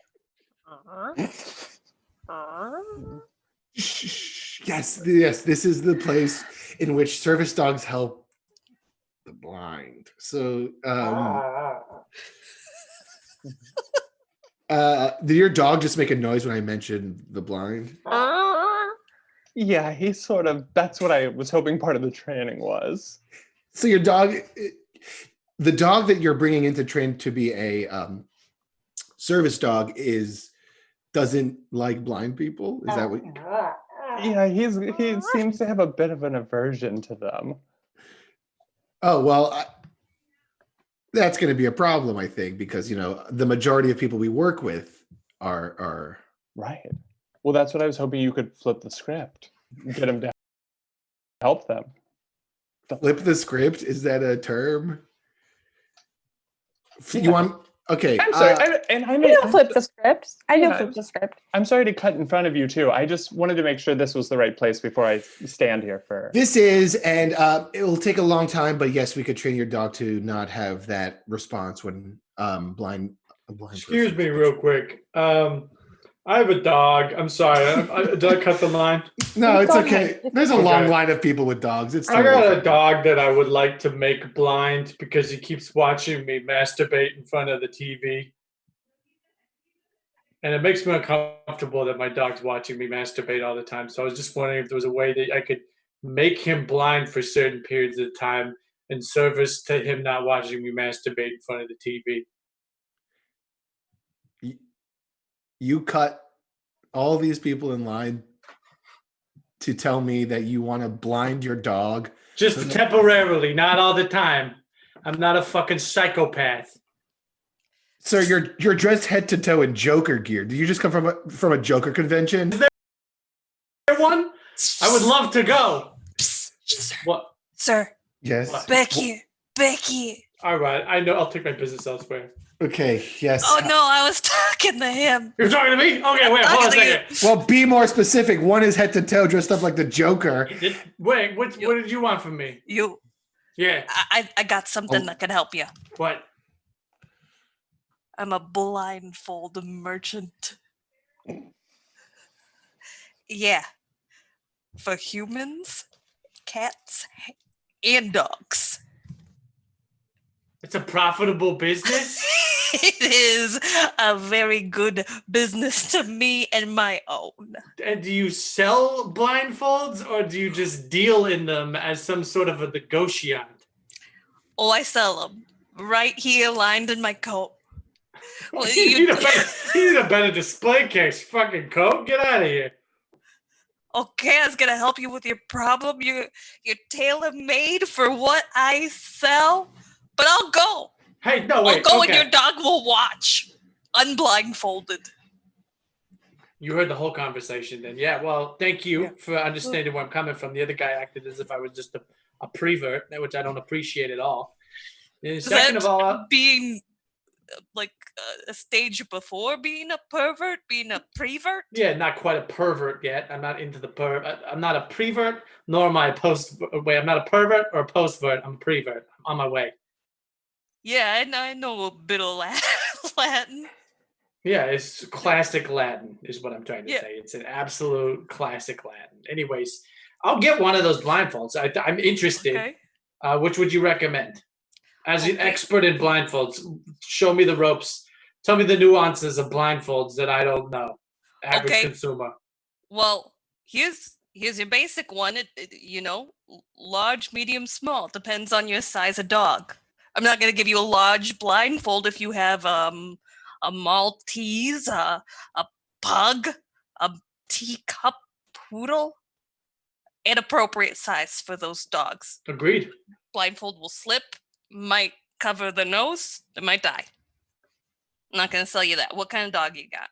Yes. This is the place in which service dogs help the blind. So, did your dog just make a noise when I mentioned the blind? Yeah, he sort of. That's what I was hoping part of the training was. So your dog, the dog that you're bringing in to train to be a service dog doesn't like blind people. Is that what? Yeah, he seems to have a bit of an aversion to them. Oh, well, that's going to be a problem, I think, because, the majority of people we work with are... Right. Well, that's what I was hoping you could flip the script. Get him to help them. Flip the script? Is that a term? Yeah. You want... Okay. I'm sorry. I know flip the script. Flip the script. I'm sorry to cut in front of you too. I just wanted to make sure this was the right place before I stand here for. This is, and it will take a long time, but yes, we could train your dog to not have that response when blind. Excuse me, real quick. I have a dog. I'm sorry. Did I cut the line? No, it's okay. There's a long line of people with dogs. I got a dog that I would like to make blind because he keeps watching me masturbate in front of the TV. And it makes me uncomfortable that my dog's watching me masturbate all the time. So I was just wondering if there was a way that I could make him blind for certain periods of time in service to him not watching me masturbate in front of the TV. You cut all these people in line to tell me that you want to blind your dog. Just temporarily, not all the time. I'm not a fucking psychopath. Sir, you're dressed head to toe in Joker gear. Did you just come from a Joker convention? Is there one? I would love to go. Sir. What? Sir. Yes. What? Back here. Back here. All right. I know. I'll take my business elsewhere. Okay. Yes. Oh no, I was talking to him. You're talking to me? Okay, wait, hold on a second. Well, be more specific. One is head to toe, dressed up like the Joker. Wait, what did you want from me? You. Yeah. I got something that can help you. What? I'm a blindfold merchant. Yeah. For humans, cats, and dogs. It's a profitable business? It is a very good business to me and my own. And do you sell blindfolds or do you just deal in them as some sort of a negotiant? Oh, I sell them right here lined in my coat. Well, you need a better display case. Fucking coat. Get out of here. Okay, I was gonna help you with your problem. You're tailor-made for what I sell, but I'll go. Hey, no, wait. I'll go okay. and your dog will watch, unblindfolded. You heard the whole conversation then. Yeah, well, thank you for understanding where I'm coming from. The other guy acted as if I was just a prevert, which I don't appreciate at all. And second of all, being like a stage before being a pervert, being a prevert? Yeah, not quite a pervert yet. I'm not into the I'm not a prevert, nor am I a wait, I'm not a pervert or a postvert. I'm a prevert. I'm on my way. Yeah, I know a bit of Latin. Yeah, it's classic Latin is what I'm trying to say. It's an absolute classic Latin. Anyways, I'll get one of those blindfolds. I'm interested. Okay. Which would you recommend? As an expert in blindfolds, show me the ropes. Tell me the nuances of blindfolds that I don't know. Average consumer. Well, here's your basic one. Large, medium, small. Depends on your size of dog. I'm not going to give you a large blindfold if you have a Maltese, a pug, a teacup poodle. Inappropriate size for those dogs. Agreed. Blindfold will slip, might cover the nose, they might die. I'm not going to sell you that. What kind of dog you got?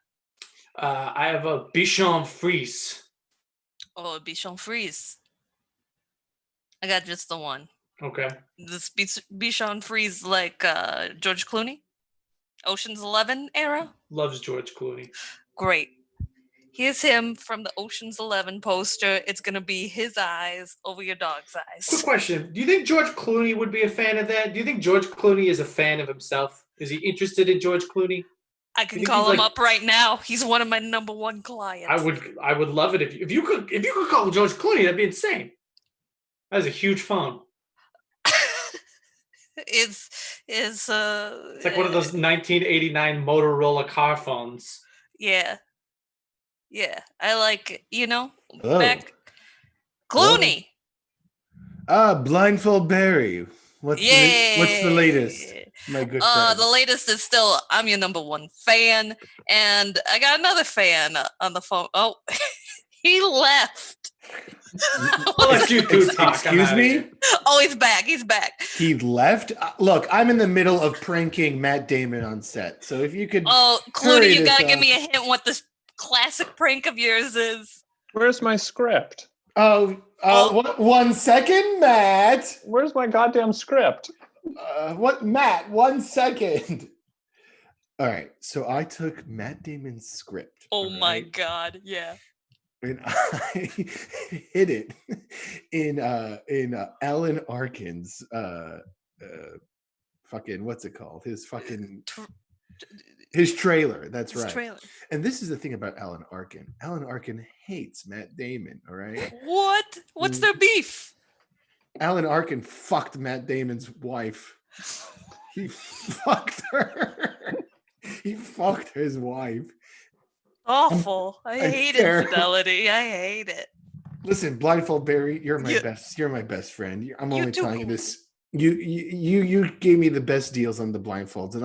I have a Bichon Frise. Oh, a Bichon Frise. I got just the one. Okay. This Bichon Frise like George Clooney? Ocean's 11 era? Loves George Clooney. Great. Here's him from the Ocean's 11 poster. It's going to be his eyes over your dog's eyes. Quick question. Do you think George Clooney would be a fan of that? Do you think George Clooney is a fan of himself? Is he interested in George Clooney? I can call him up right now. He's one of my number one clients. I would love it if you could call George Clooney. That'd be insane. That's a huge phone. It's like one of those 1989 Motorola car phones. Yeah. Yeah, I like it, back Clooney. Blindfold Barry. What's the latest? My good friend. The latest is still I'm your number one fan, and I got another fan on the phone. Oh, he left. Excuse me? Oh, he's back. He's back. He left? Look, I'm in the middle of pranking Matt Damon on set. So if you could Clooney, you gotta give me a hint what this classic prank of yours is. Where's my script? What, 1 second, Matt. Where's my goddamn script? What, Matt? 1 second. All right, so I took Matt Damon's script. Oh my God, yeah. And I hid it in Alan Arkin's fucking what's it called? His fucking his trailer. That's right. Trailer. And this is the thing about Alan Arkin. Alan Arkin hates Matt Damon. All right. What? What's their beef? Alan Arkin fucked Matt Damon's wife. He fucked her. He fucked his wife. Awful. I hate infidelity. I hate it. Listen, Blindfold Barry, you're my best. You're my best friend. I'm only telling you this. You gave me the best deals on the blindfolds, and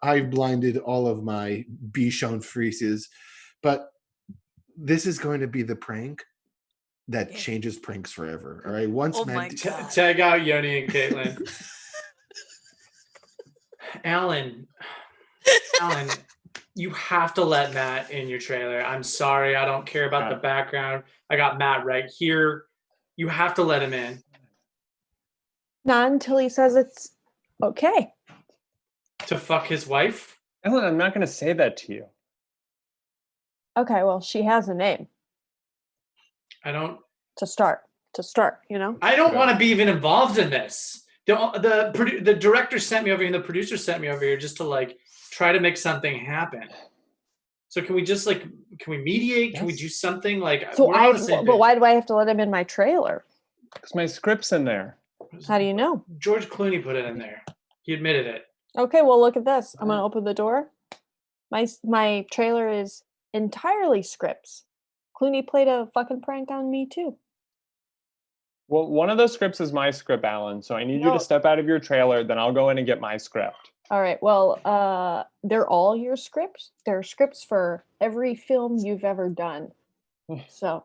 I blinded all of my Bichon Frises, but this is going to be the prank that changes pranks forever. All right. Once tag out Yoni and Caitlin. Alan, Alan, you have to let Matt in your trailer. I'm sorry, I don't care about the background. I got Matt right here. You have to let him in. Not until he says it's okay. To fuck his wife? Ellen, I'm not going to say that to you. Okay, well, she has a name I don't to start, you know? I don't want to be even involved in this. The director sent me over here and the producer sent me over here just to like try to make something happen. So can we just like, can we mediate? Can we do something like? So we're on the same but page. why do I have to let him in my trailer? Because my script's in there. How do you know? George Clooney put it in there. He admitted it. Okay, well, look at this. I'm gonna open the door. My trailer is entirely scripts. Clooney played a fucking prank on me too. Well, one of those scripts is my script, Alan. So I need you No. to step out of your trailer. Then I'll go in and get my script. All right. Well, they're all your scripts. They're scripts for every film you've ever done. So,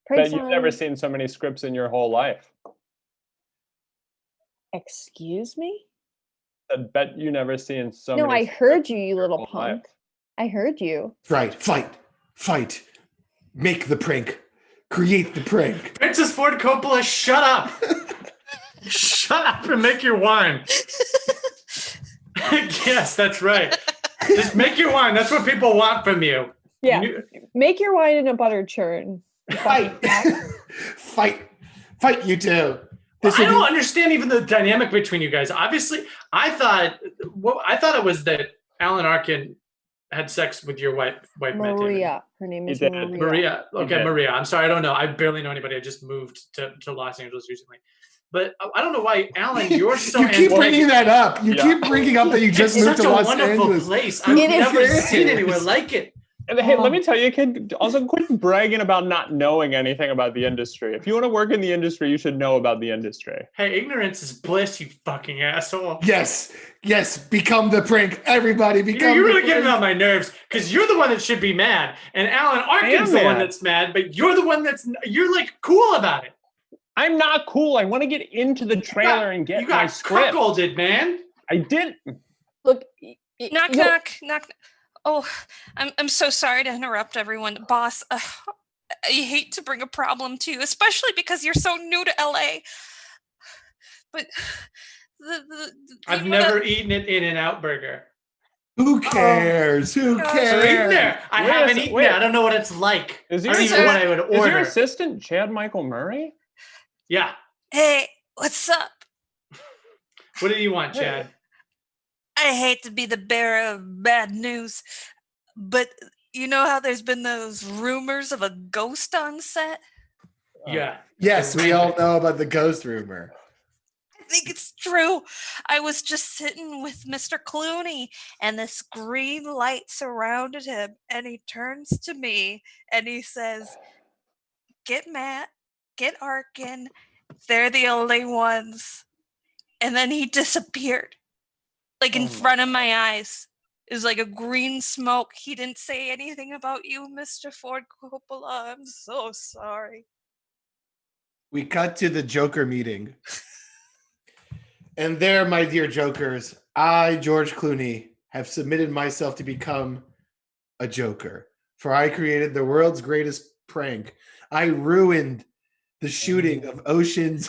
Bet you've never seen so many scripts in your whole life. Excuse me? I bet you never seen so No, many. I heard you, in you your little whole punk. life. I heard you. Right. Fight. Make the prank. Create the prank. Francis Ford Coppola, shut up. Shut up and make your wine. Yes, that's right. Just make your wine. That's what people want from you. Yeah. Make your wine in a butter churn. Fight, you two. I don't understand even the dynamic between you guys. Obviously, I thought it was that Alan Arkin had sex with your wife Maria. Her name is did. Maria. Maria. Okay, Maria. I'm sorry, I don't know. I barely know anybody. I just moved to Los Angeles recently. But I don't know why, Alan, you're so You keep bringing that up. You keep bringing up that you just moved to Los Angeles. It's such a wonderful place. I've never seen anywhere like it. And hey, let me tell you, kid, also quit bragging about not knowing anything about the industry. If you want to work in the industry, you should know about the industry. Hey, ignorance is bliss, you fucking asshole. Yes, become the prank. Everybody become You're the really getting prank. on my nerves because you're the one that should be mad. And Alan Arkin's the one that's mad, but you're the one you're like cool about it. I'm not cool. I want to get into the trailer and get my script. You got cuckolded, man. I did. Look. Knock. Oh, I'm so sorry to interrupt everyone. Boss, I hate to bring a problem to you, especially because you're so new to LA. But I've never eaten an In-N-Out burger. Who cares? Who I've cares? eaten there. I haven't eaten it. I don't know what it's like. I don't even know what I would order. Is your assistant Chad Michael Murray? Yeah. Hey, what's up? What do you want, Chad? I hate to be the bearer of bad news, but you know how there's been those rumors of a ghost on set? Yeah. Yes, we all know about the ghost rumor. I think it's true. I was just sitting with Mr. Clooney, and this green light surrounded him, and he turns to me, and he says, "Get Matt, get Arkin, they're the only ones." And then he disappeared. Like in front of my eyes. It was like a green smoke. He didn't say anything about you, Mr. Ford Coppola. I'm so sorry. We cut to the Joker meeting. And there, my dear Jokers, I, George Clooney, have submitted myself to become a Joker. For I created the world's greatest prank. I ruined the shooting of Ocean's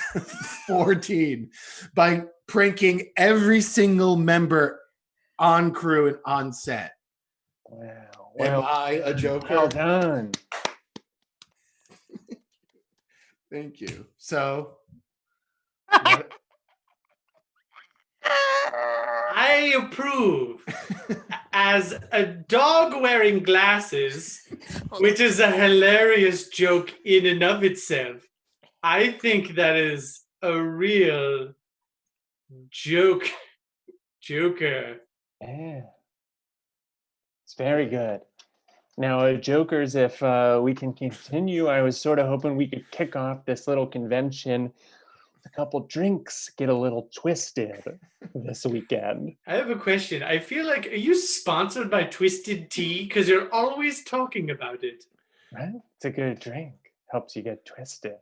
14 by pranking every single member on crew and on set. Wow. Am I a Joker? Well done. Thank you. So, I approve. As a dog wearing glasses, which is a hilarious joke in and of itself, I think that is a real joker. Yeah. It's very good. Now, Jokers, if we can continue, I was sort of hoping we could kick off this little convention with a couple drinks, get a little twisted this weekend. I have a question. I feel like, are you sponsored by Twisted Tea? Because you're always talking about it. Right? It's a good drink. Helps you get twisted.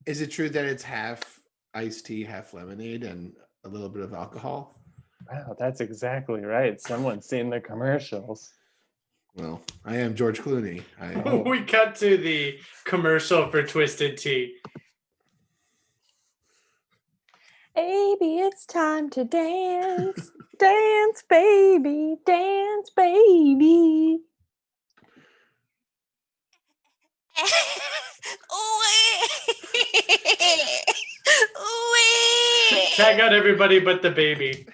is it true that it's half iced tea, half lemonade, and a little bit of alcohol? Wow, that's exactly right. Someone's seen the commercials. Well, I am George Clooney. We cut to the commercial for Twisted Tea. Baby, it's time to dance. Dance, baby. Dance, baby. Tag out everybody but the baby.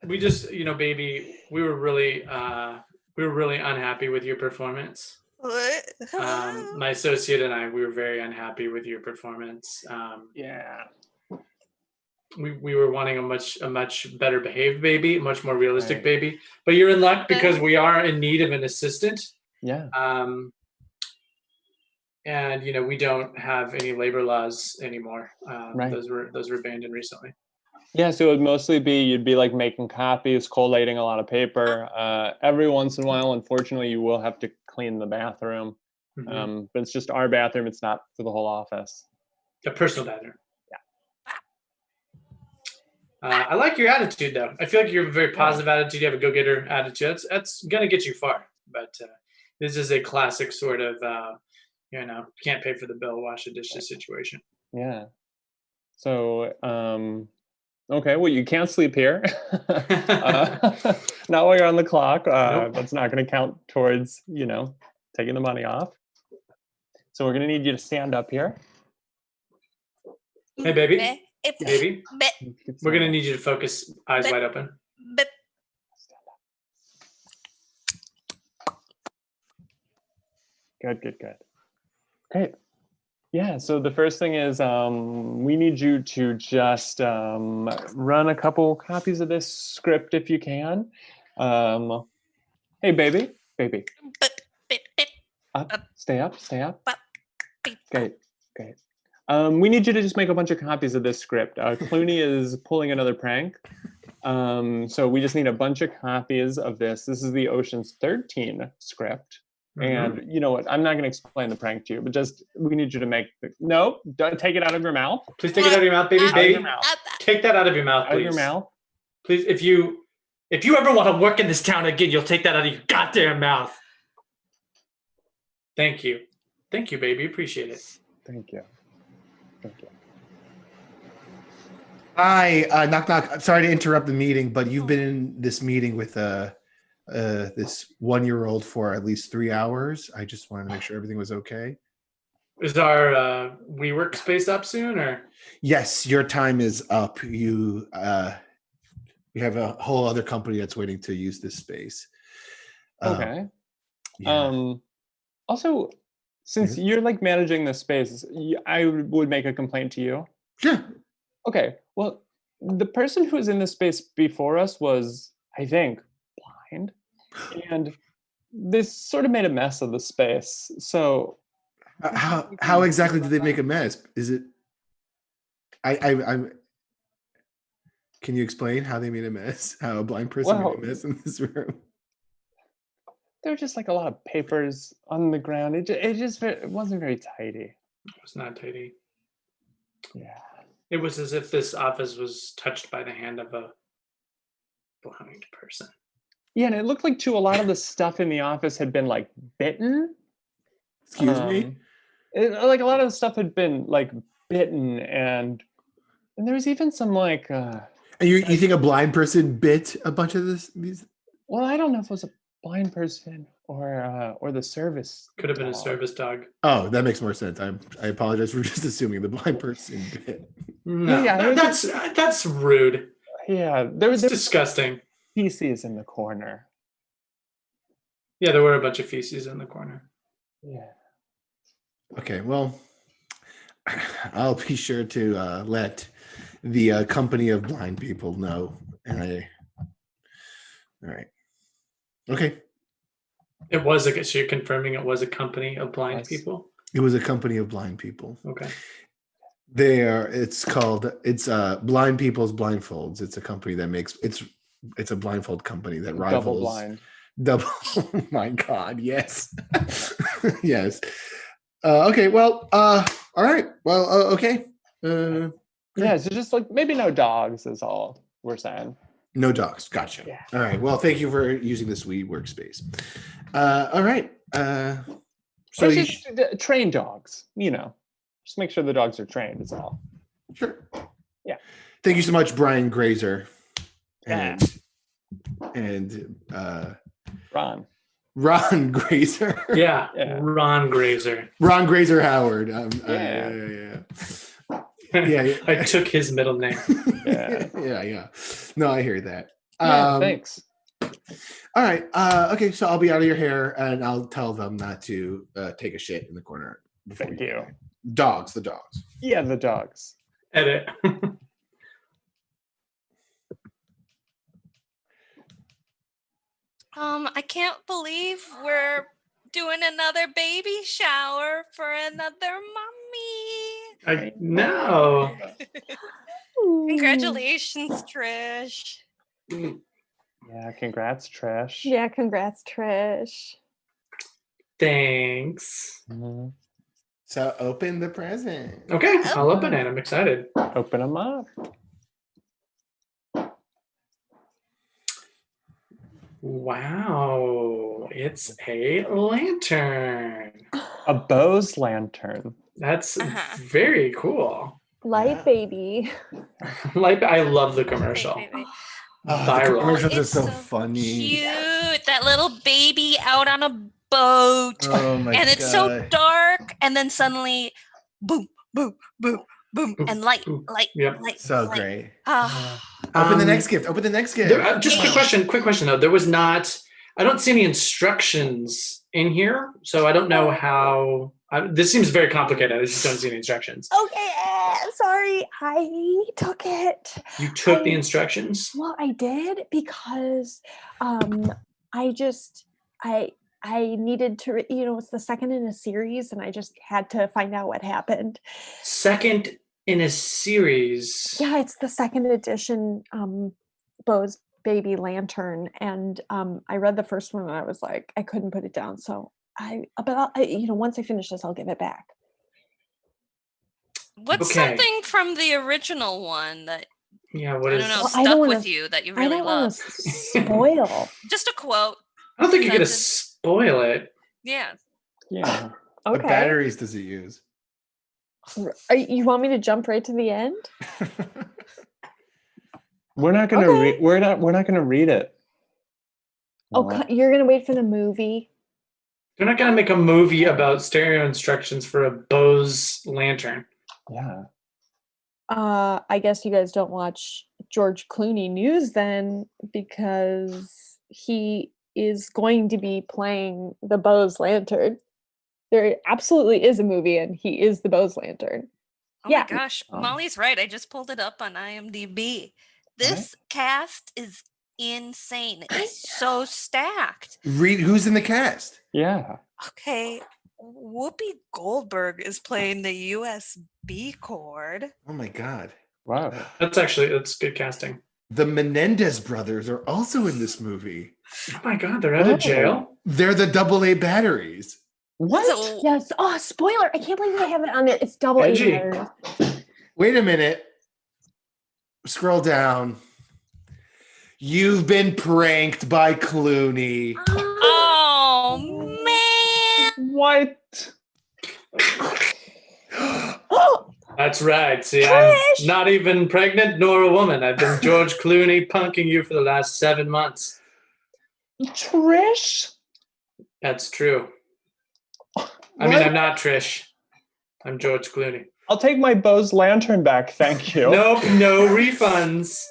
We just, baby, we were really unhappy with your performance. What? My associate and I, we were very unhappy with your performance. Yeah. We were wanting a much better behaved baby, a much more realistic Right. baby. But you're in luck because we are in need of an assistant. Yeah. And we don't have any labor laws anymore. Right. Those were abandoned recently. Yeah, so it would mostly be you'd be like making copies, collating a lot of paper. Every once in a while, unfortunately, you will have to clean the bathroom. Mhm. But it's just our bathroom. It's not for the whole office. A personal bathroom. I like your attitude, though. I feel like you have a very positive attitude. You have a go-getter attitude. That's gonna get you far. But this is a classic sort of, can't pay for the bill, wash the dishes situation. Yeah. So, okay, well, you can't sleep here. Not while you're on the clock. Nope. That's not going to count towards, taking the money off. So we're going to need you to stand up here. Hey, baby. It's Baby, bit, we're gonna need you to focus, eyes wide open. bit. Good. Great. Yeah, so the first thing is we need you to just run a couple copies of this script if you can. Hey, baby. Bit. Up, stay up. Bit. Great. We need you to just make a bunch of copies of this script. Clooney is pulling another prank. So we just need a bunch of copies of this. This is the Ocean's 13 script. And you know what? I'm not going to explain the prank to you, but just we need you to make no, don't take it out of your mouth. Please take it out of your mouth, baby. Out of Baby, your mouth. take that out of your mouth, Out of please. your mouth. Please, if you ever want to work in this town again, you'll take that out of your goddamn mouth. Thank you, baby. Appreciate it. Thank you. Hi, knock knock. I'm sorry to interrupt the meeting, but you've been in this meeting with this 1-year-old for at least 3 hours. I just wanted to make sure everything was okay. Is our WeWork space up soon, or? Yes, your time is up. You have a whole other company that's waiting to use this space. Okay. Yeah. Also, since you're like managing this space, I would make a complaint to you. Sure. Okay. Well, the person who was in this space before us was, I think, blind, and this sort of made a mess of the space. So, How exactly did they make a mess? Is it? I'm. Can you explain how they made a mess? How a blind person made a mess in this room? there were just like a lot of papers on the ground. It wasn't very tidy. It was not tidy. Yeah. It was as if this office was touched by the hand of a blind person. Yeah, and it looked like too a lot of the stuff in the office had been like bitten. Excuse me? Like a lot of the stuff had been like bitten, and there was even some like. And you think a blind person bit a bunch of these? Well, I don't know if it was a blind person or the service. Could have been a dog. service dog. Oh, that makes more sense. I apologize for just assuming the blind person bit. No, Yeah, that's rude. Yeah, there was disgusting. Feces in the corner. Yeah, there were a bunch of feces in the corner. Yeah. Okay, well, I'll be sure to let the company of blind people know. All right. Okay. So you're confirming it was a company of blind people? It was a company of blind people. Okay. It's Blind People's Blindfolds. It's a company that makes it's a blindfold company that rivals Double blind. Oh my God, yes. Yes. Okay, well, all right. Well, okay. Yeah, so just like maybe no dogs is all we're saying. No dogs. Gotcha. Yeah. All right. Well, thank you for using this wee workspace. All right. So Or you just train dogs, just make sure the dogs are trained is all. sure. Yeah. Thank you so much, Brian Grazer. Yeah. And Ron. Ron Grazer. Yeah, Yeah. Ron Grazer. Ron Grazer Howard. Yeah. Yeah. I took his middle name. Yeah. Yeah. No, I hear that. Yeah, thanks. All right. Okay, so I'll be out of your hair, and I'll tell them not to take a shit in the corner. Thank you. Dogs, the dogs. Yeah, the dogs. Edit. I can't believe we're doing another baby shower for another mommy. I know. Congratulations, Trish. Yeah, congrats, Trish. Yeah, congrats, Trish. Thanks. Mhm. So open the present. Okay, I'll open it. I'm excited. Open them up. Wow, it's a lantern. A Bose lantern. That's Uh-huh. very cool. Light Yeah. baby. Like, I love the commercial. Wait. Oh, the Viral. commercials are It's so so funny. Cute. That little baby out on a boat. Oh my And it's so dark. And then suddenly, boom, boom, boom, boom. Boom, And light, boom. light, Yep. light. So light. great. Ah. Open the next gift. Open the next gift. Just quick question though. There was not, I don't see any instructions in here. So I don't know how, this seems very complicated. I just don't see any instructions. Okay, sorry, I took it. You took the instructions? Well, I did because I needed to, it's the second in a series, and I just had to find out what happened. Second in a series. Yeah, it's the second edition Bose Baby Lantern, and I read the first one and I was like, I couldn't put it down. So once I finish this, I'll give it back. What's Okay. something from the original one that Yeah, what I is don't know Well, I stuck don't with wanna- you that you I really don't want love? to spoil. Just a quote. I don't think you're gonna Sentence. spoil it. Yeah. Yeah. What Okay. batteries does it use? You want me to jump right to the end? We're not gonna Okay. read. We're not gonna read it. Oh, Well, you're gonna wait for the movie? They're not gonna make a movie about stereo instructions for a Bose lantern. yeah. I guess you guys don't watch George Clooney news then, because he is going to be playing the Bose Lantern. There absolutely is a movie, and he is the Bose Lantern. Oh Yeah. my gosh, Oh. Molly's right. I just pulled it up on IMDb. This cast is insane. It's so stacked. Read who's in the cast. Yeah. Okay, Whoopi Goldberg is playing the USB cord. Oh my god. Wow. That's good casting. The Menendez brothers are also in this movie. Oh my god, they're out of jail. They're the AA batteries. What? So, Yes. Oh, spoiler! I can't believe they have it on there. It's double Edgy. A. Wait a minute. Scroll down. You've been pranked by Clooney. oh man. What? That's right. See, Trish! I'm not even pregnant nor a woman. I've been George Clooney punking you for the last 7 months. Trish? That's true. I mean, I'm not Trish. I'm George Clooney. I'll take my Bose lantern back, thank you. Nope, no refunds.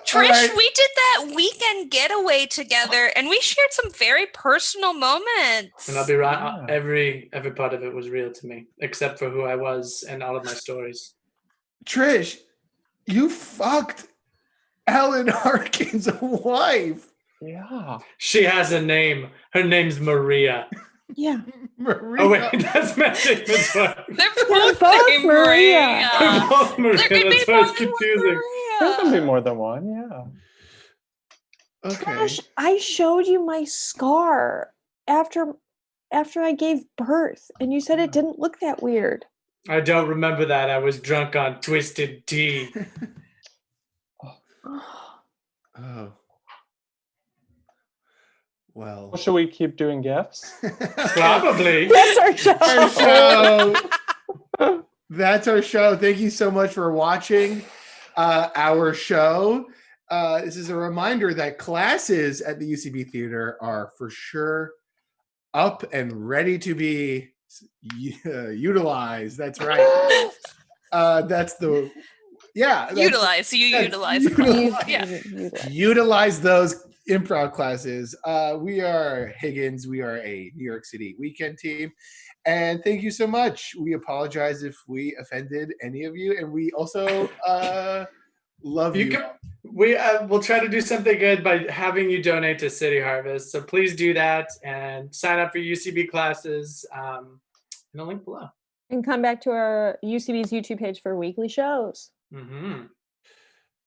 Trish, Alright. we did that weekend getaway together and we shared some very personal moments. And I'll be right. Yeah. Every part of it was real to me, except for who I was and all of my stories. Trish, you fucked Alan Arkin's wife. Yeah. She has a name. Her name's Maria. Yeah. Maria. Oh wait, that's Matt Damon's wife. They're both both named Maria. Maria. They're both Maria. There could be That's why more it's than one confusing. There can Maria. be more than one, yeah. Okay. Gosh, I showed you my scar after I gave birth, and you said it didn't look that weird. I don't remember that. I was drunk on twisted tea. Oh. Well. Well, should we keep doing gifts? Probably. That's our show. Our show. That's our show. Thank you so much for watching our show. This is a reminder that classes at the UCB Theater are for sure up and ready to be utilized. That's right. That's the Utilize. So you utilize. Yeah. Utilize those improv classes. We are Higgins. We are a New York City weekend team. And thank you so much. We apologize if we offended any of you. And we also love you. We'll try to do something good by having you donate to City Harvest. So please do that and sign up for UCB classes in the link below. And come back to our UCB's YouTube page for weekly shows. Mm-hmm.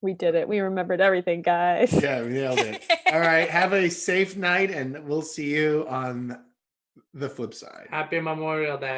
We did it. We remembered everything, guys. Yeah, we nailed it. All right. Have a safe night, and we'll see you on the flip side. Happy Memorial Day.